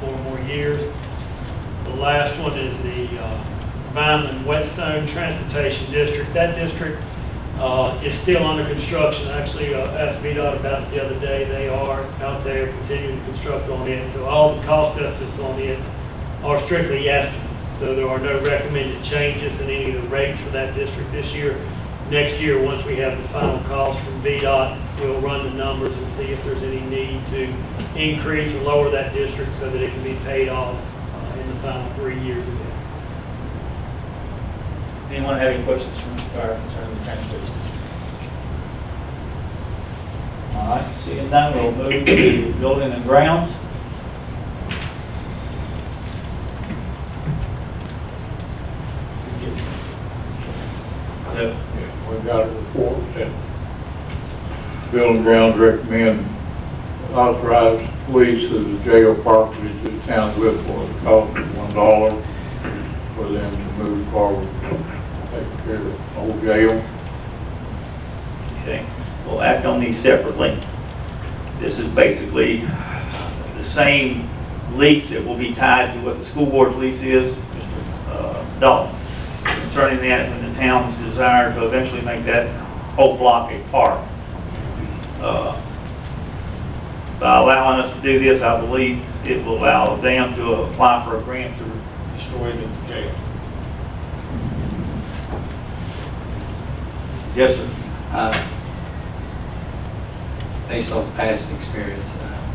4 more years. The last one is the Vineland Whetstone Transportation District. That district is still under construction. Actually, asked VDOT about it the other day. They are out there continuing to construct on it. So all the cost estimates on it are strictly estimates. So there are no recommended changes in any of the rates for that district this year. Next year, once we have the final cost from VDOT, we'll run the numbers and see if there's any need to increase or lower that district so that it can be paid off in the final 3 years of it. Anyone have any questions for Mr. Barry concerning the transportation? All right, seeing none, we'll move to Building and Grounds. Yep. We've got a report that Building Grounds recommend authorize lease of the jail property to the town of Whitmore at the cost of $1 for them to move forward, take care of old jail. Okay, we'll act on these separately. This is basically the same lease that will be tied to what the school board's lease is, Mr. Dalton, concerning that when the town's desire to eventually make that whole block a park. By allowing us to do this, I believe it will allow them to apply for a grant to destroy the jail. Yes, sir. Based on past experience,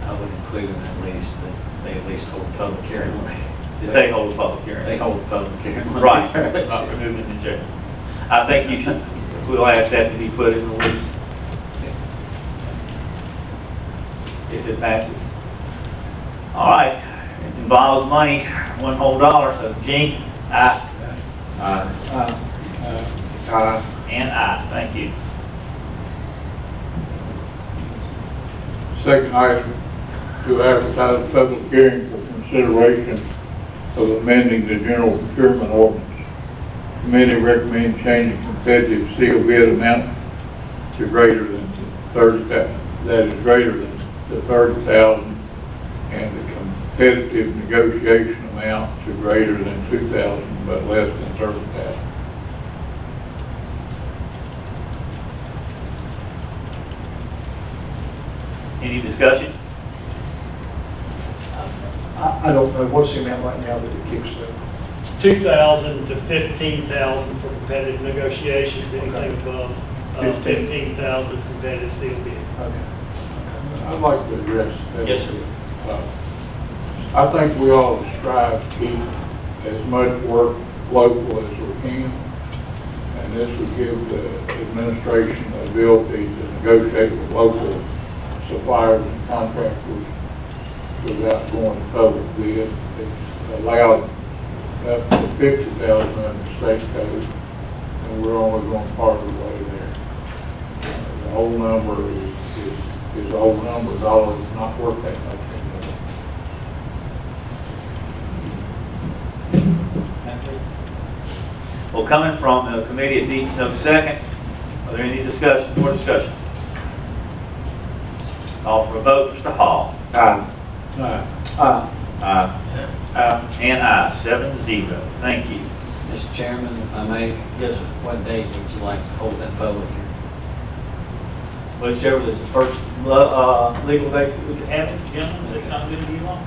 I would include in that list that they at least hold a public hearing on it. Did they hold a public hearing? They hold a public hearing. Right, not removing the jail. I think you should, we'll ask that to be put in the list. If it passes. All right, it involves money, one whole dollar, so Gene, aye. And aye, thank you. Second item, to advertise a public hearing for consideration of amending the general procurement ordinance. Committee recommends changing competitive seal bid amount to greater than 30,000, that is greater than the 30,000, and the competitive negotiation amount to greater than 2,000, but less than 30,000. Any discussion? I don't know, what's the amount right now that it kicks in? 2,000 to 15,000 for competitive negotiations, anything above 15,000 competitive seal bid. Okay. I'd like to address that. Yes, sir. I think we ought to strive to keep as much work local as we can, and this would give the administration the ability to negotiate with local suppliers and contractors without going to public bid. It's allowed up to 50,000 under the state code, and we're only going part of the way there. The whole number is the whole number. Dollars is not worth that much anymore. Well, coming from the committee, it needs no second. Are there any discussion, more discussion? Call for a vote, Mr. Hall. Aye. And aye, 7-0. Thank you. Mr. Chairman, if I may? Yes, sir. What date would you like to hold that public hearing? Whichever is the first legal date that we can have it, gentlemen, is that sound good to you all?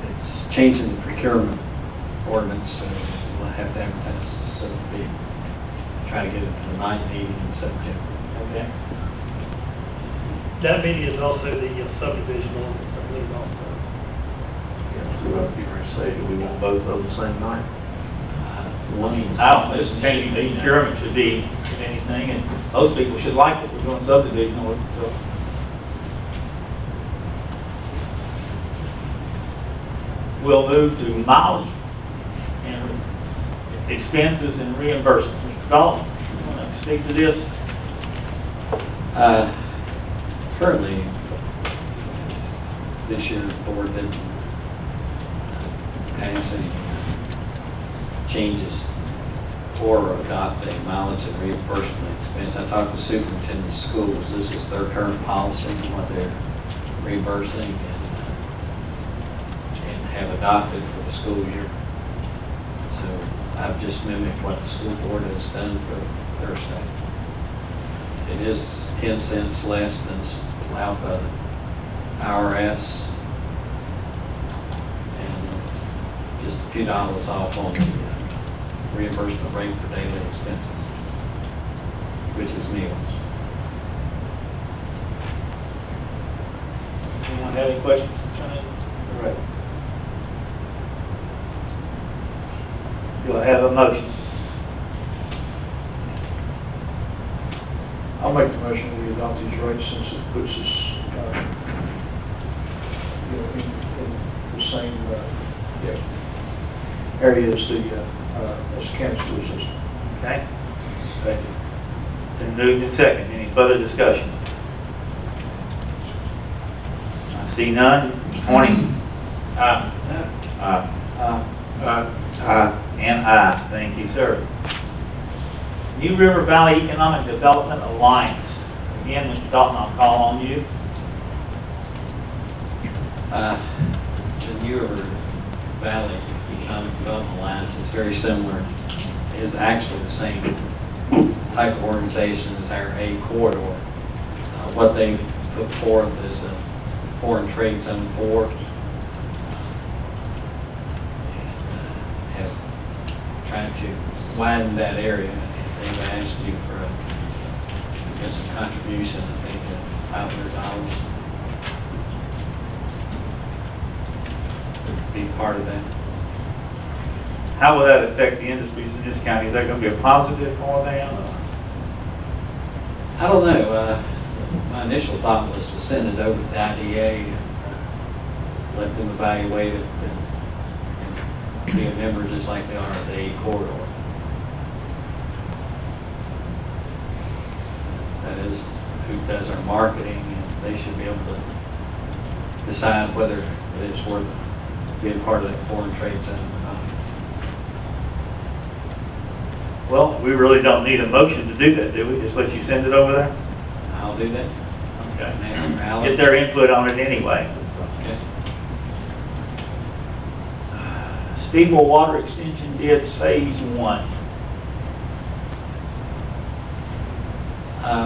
It's changing the procurement ordinance, so we'll have to advertise, so it'll be, try to get it to the night meeting in September. Okay. That meeting is also the subdivision ordinance, I believe, also. So what you were saying, do we want both of them the same night? I don't, this changing the procurement should be anything, and most people should like it. We're doing subdivision ordinance, so. We'll move to mileage and expenses and reimbursements. Mr. Dalton, you want to speak to this? Currently, this year, the board didn't pass any changes or adopt a mileage and reimbursement expense. I talked to superintendent of schools. This is their current policy, what they're reimbursing and have adopted for the school year. So I've just mimicked what the school board has done for their staff. It is 10 cents less than allowed by the IRS, and just a few dollars off on the reimbursement rate for daily expenses, which is meals. Anyone have any questions? All right. Do I have a motion? I'll make the motion we adopt these rates since it puts us, in the same, area as the county school system. Okay. Thank you. Then moved and second. Any further discussion? I see none. 20. And aye. Thank you, sir. New River Valley Economic Development Alliance. Again, Mr. Dalton, I'll call on you. The New River Valley Economic Development Alliance is very similar, is actually the same type of organization as our A corridor. What they put forth is a foreign trade zone 4. Have tried to widen that area. They've asked you for some contribution, I think, of $500 to be part of that. How will that affect the industries in this county? Is that going to be a positive for them? I don't know. My initial thought was to send it over to the IDA and let them evaluate it and be a member just like they are at the 8 corridor. That is who does our marketing, and they should be able to decide whether it is worth being part of that foreign trade zone or not. Well, we really don't need a motion to do that, do we? Just let you send it over there? I'll do that. Okay. Mr. Allen? Get their input on it anyway. Okay. Steamboat Water Extension bids Phase 1.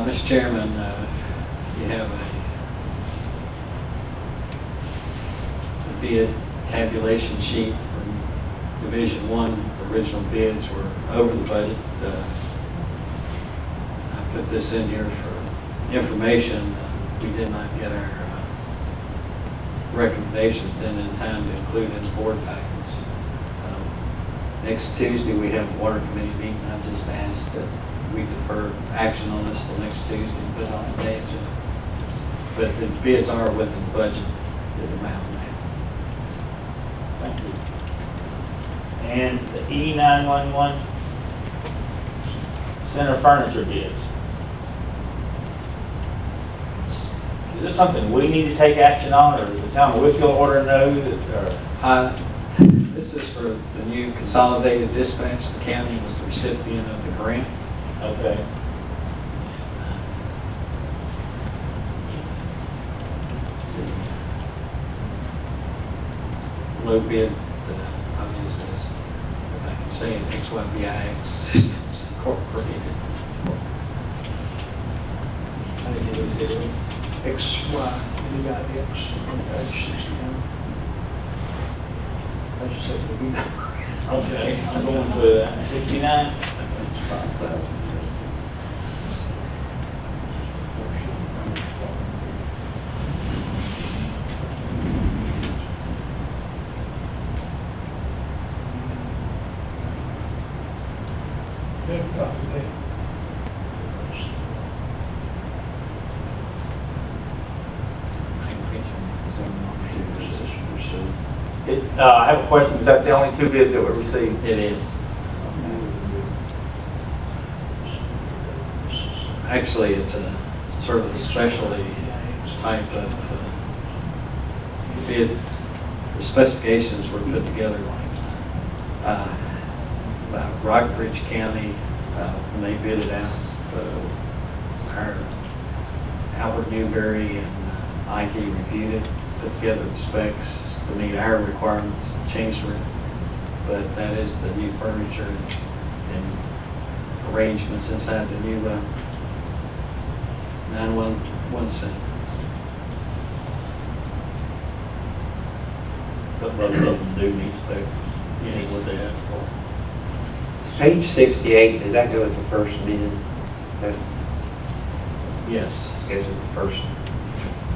Mr. Chairman, you have a bid tabulation sheet from Division 1. Original bids were over the budget. I put this in here for information. We did not get our recommendations in time to include in the board package. Next Tuesday, we have a water committee meeting. I just asked that we defer action on this till next Tuesday and put it on the day agenda. But the bids are within the budget, the amount now. Thank you. And the E911 center furniture bids. Is this something we need to take action on, or does the town of Whitfield order know that, or? This is for the new consolidated dispatch. The county was the recipient of the grant. Okay. Low bid, obviously, if I can say it, XYBIX Incorporated. I think it was XYBIX on page 69. I just said the B number. Okay, I'm going to 69. I have a question. Is that the only 2 bids that were received? It is. Actually, it's a sort of a specialty type of bid. The specifications were put together by Rockbridge County when they bid it out. Our Albert Newberry and IT reviewed it, put together the specs to meet our requirements, changed it. But that is the new furniture and arrangements inside the new 911 center. But both of them do meet specs. Any what they ask for. Page 68, does that go with the first bid? That Yes. goes with the first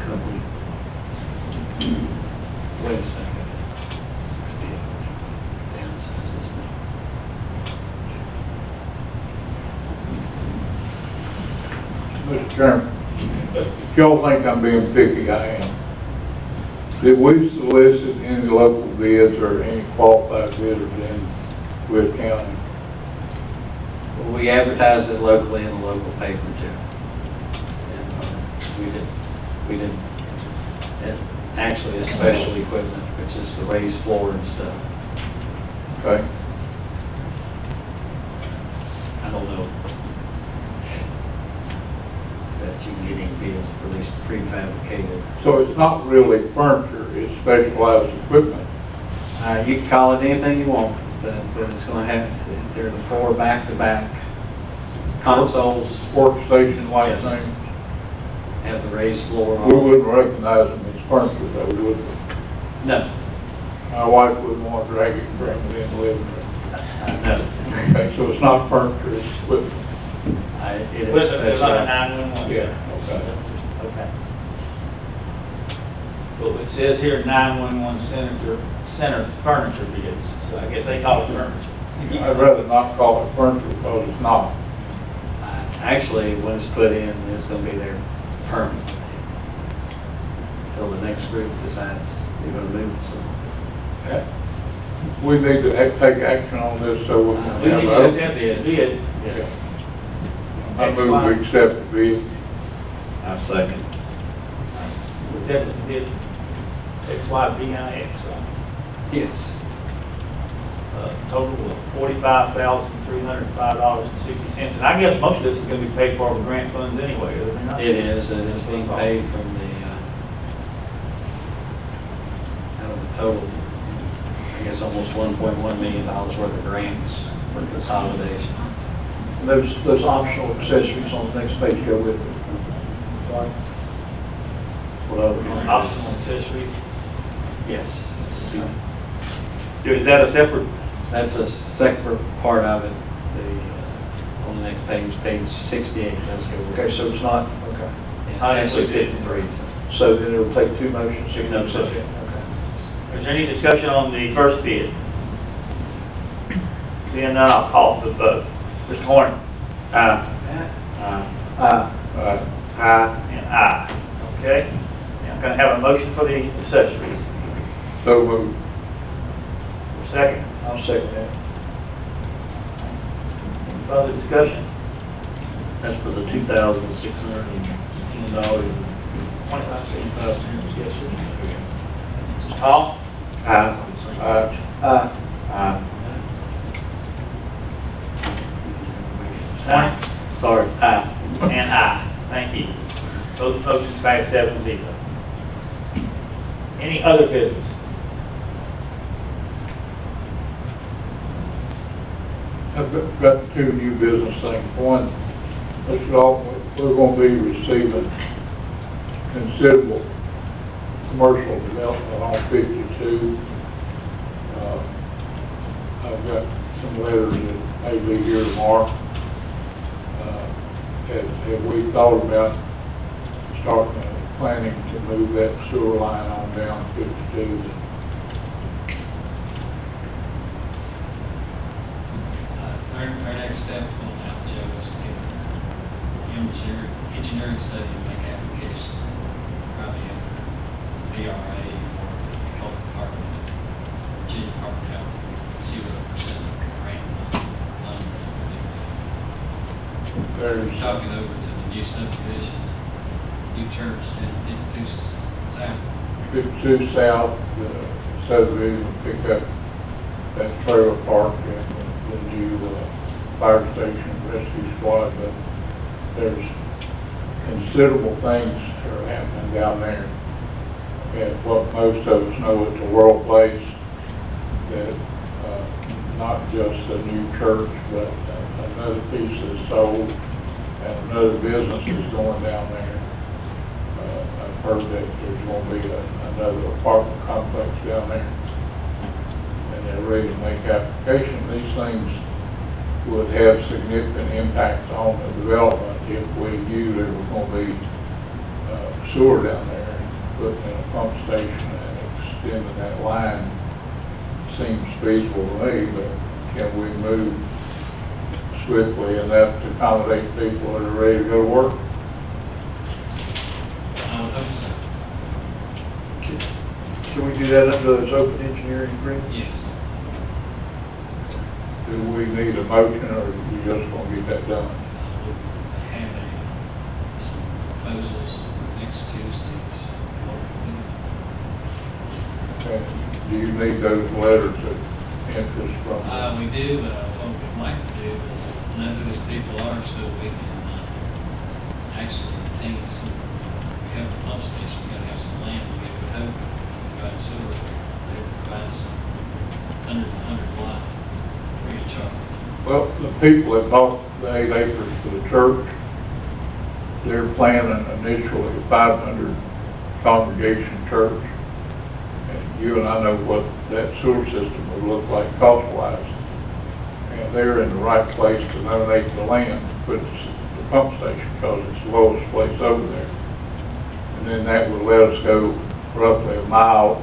company? Wait a second. Mr. Chairman, if y'all think I'm being picky, I am. Did we solicit any local bids or any qualified bidders in Wood County? Well, we advertised it locally in the local paper too. And we did, and actually it's special equipment, which is the raised floor and stuff. Okay. I don't know that you can get any bids for at least prefabricated. So it's not really furniture, it's specialized equipment. You can call it anything you want, but it's going to have, they're the 4 back-to-back consoles. Workstation like Yes. thing. Have the raised floor on. We wouldn't recognize them as furniture though, would we? No. My wife wouldn't want to drag it and bring it in the living room. No. Okay, so it's not furniture, it's equipment. It is With a specialized. 911? Yeah, okay. Okay. Well, it says here 911 center furniture bids, so I guess they call it furniture. I'd rather not call it furniture because it's not. Actually, when it's put in, it's going to be there permanently until the next group decides you're gonna move it, so. We need to take action on this so we can We have need to a... accept the bid. I move we accept the bid. I second. Accept the bid, XYBIX, Yes. total of $45,305.60. And I guess most of this is gonna be paid for with grant funds anyway, is it not? It is being paid from the, out of the total, I guess, almost $1.1 million worth of grants for consolidation. Those optional accessories on the next page go with it. Right? What other optional accessories? Yes. Is that a separate? That's a separate part of it, on the next page, page 68, let's go. Okay, so it's not, okay. Actually 53. So then it'll take two motions. No, sir. Okay. Is there any discussion on the first bid? Seeing none, I'll call for the vote. Mr. Horn? Aye. Aye. And aye. Okay? Now, I'm gonna have a motion for the accessories. So moved. Second. I'll second that. Any further discussion? That's for the $2,615. 25 cents. Yes, sir. Mr. Hall? Aye. Aye. Aye. Sorry. Aye. And aye. Thank you. Both motions pass 7-0. Any other business? I've got two new business things. One, Mr. Dalton, we're going to be receiving considerable commercial development on 52. I've got some letters that may be here tomorrow. Have we thought about starting planning to move that sewer line on down 52? Our next step on that, Joe, is to get engineering study and make application, probably a VRA or health department, Virginia Department of Health, see what percent of grant loan. There's Talking over to the new subdivision, new church, and 52 South. 52 South, the subdivision will pick up that trailer park and the new fire station rescue squad, but there's considerable things that are happening down there. And what most of us know at the World Place, that not just a new church, but another piece is sold and another business is going down there. I've heard that there's going to be another apartment complex down there, and they're ready to make application. These things would have significant impact on the development if we knew there was going to be sewer down there, and putting in a pump station and extending that line seems feasible to me, but can we move swiftly enough to accommodate people that are ready to go to work? Can we do that under those open engineering agreements? Yes. Do we need a motion, or are we just going to get that done? Have some proposals next Tuesday. Okay. Do you need those letters of interest from? We do, but what we'd like to do is know who these people are so we can actually think, we have a pump station, we gotta have some land, we have a hope, provide sewer, they provide us 100 lot free of charge. Well, the people that bought the 8 acres for the church, they're planning initially a 500 congregation church. And you and I know what that sewer system would look like cost-wise. And they're in the right place to donate the land, put the pump station, because it's the lowest place over there. And then that would let us go roughly a mile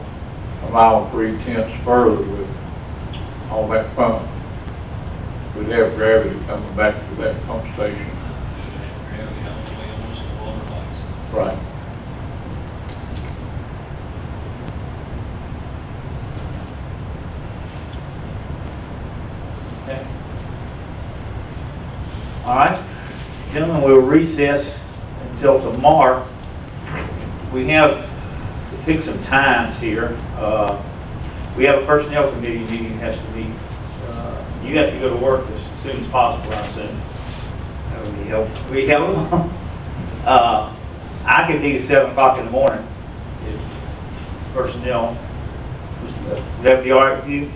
and 3/10 further with all that pump. We'd have gravity coming back to that pump station. Gravity all the way almost to water bodies. Right. will recess until tomorrow. We have to pick some times here. We have a personnel committee meeting that has to meet. You have to go to work as soon as possible, I assume. That would be helpful. We have, I could meet at 7 o'clock in the morning, if personnel, would that be all right with you?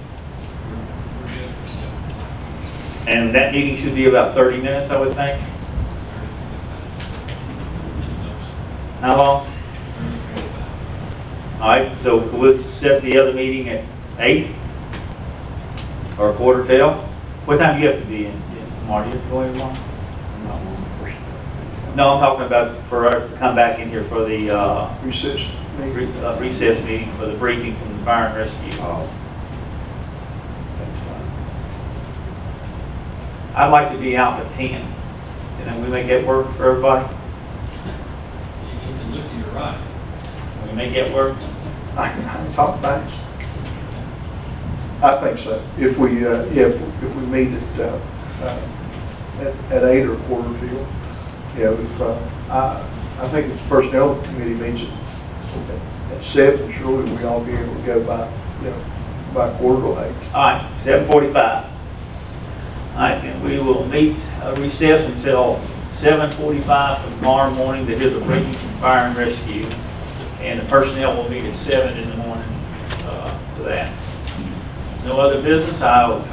And that meeting should be about 30 minutes, I would think. How long? All right, so we'll set the other meeting at 8 or 9:45. What time do you have to be in tomorrow? Do you have to go in tomorrow? No, I'm talking about for us to come back in here for the Recess meeting. recess meeting for the briefing from the fire and rescue. Oh. That's fine. I'd like to be out at 10. And then we make that work for everybody? You can look to your right. We make that work? I can talk about it. I think so. If we, if we meet at 8 or 9:45, if, I think if the personnel committee meets at 7, surely we all be able to go by 7:45. All right, 7:45. All right, and we will meet, recess until 7:45 tomorrow morning to hear the briefing from fire and rescue. And the personnel will meet at 7 in the morning, for that. No other business. I will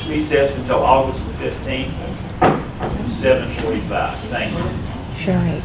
recess until August the 15th at 7:45. Thank you. Sure.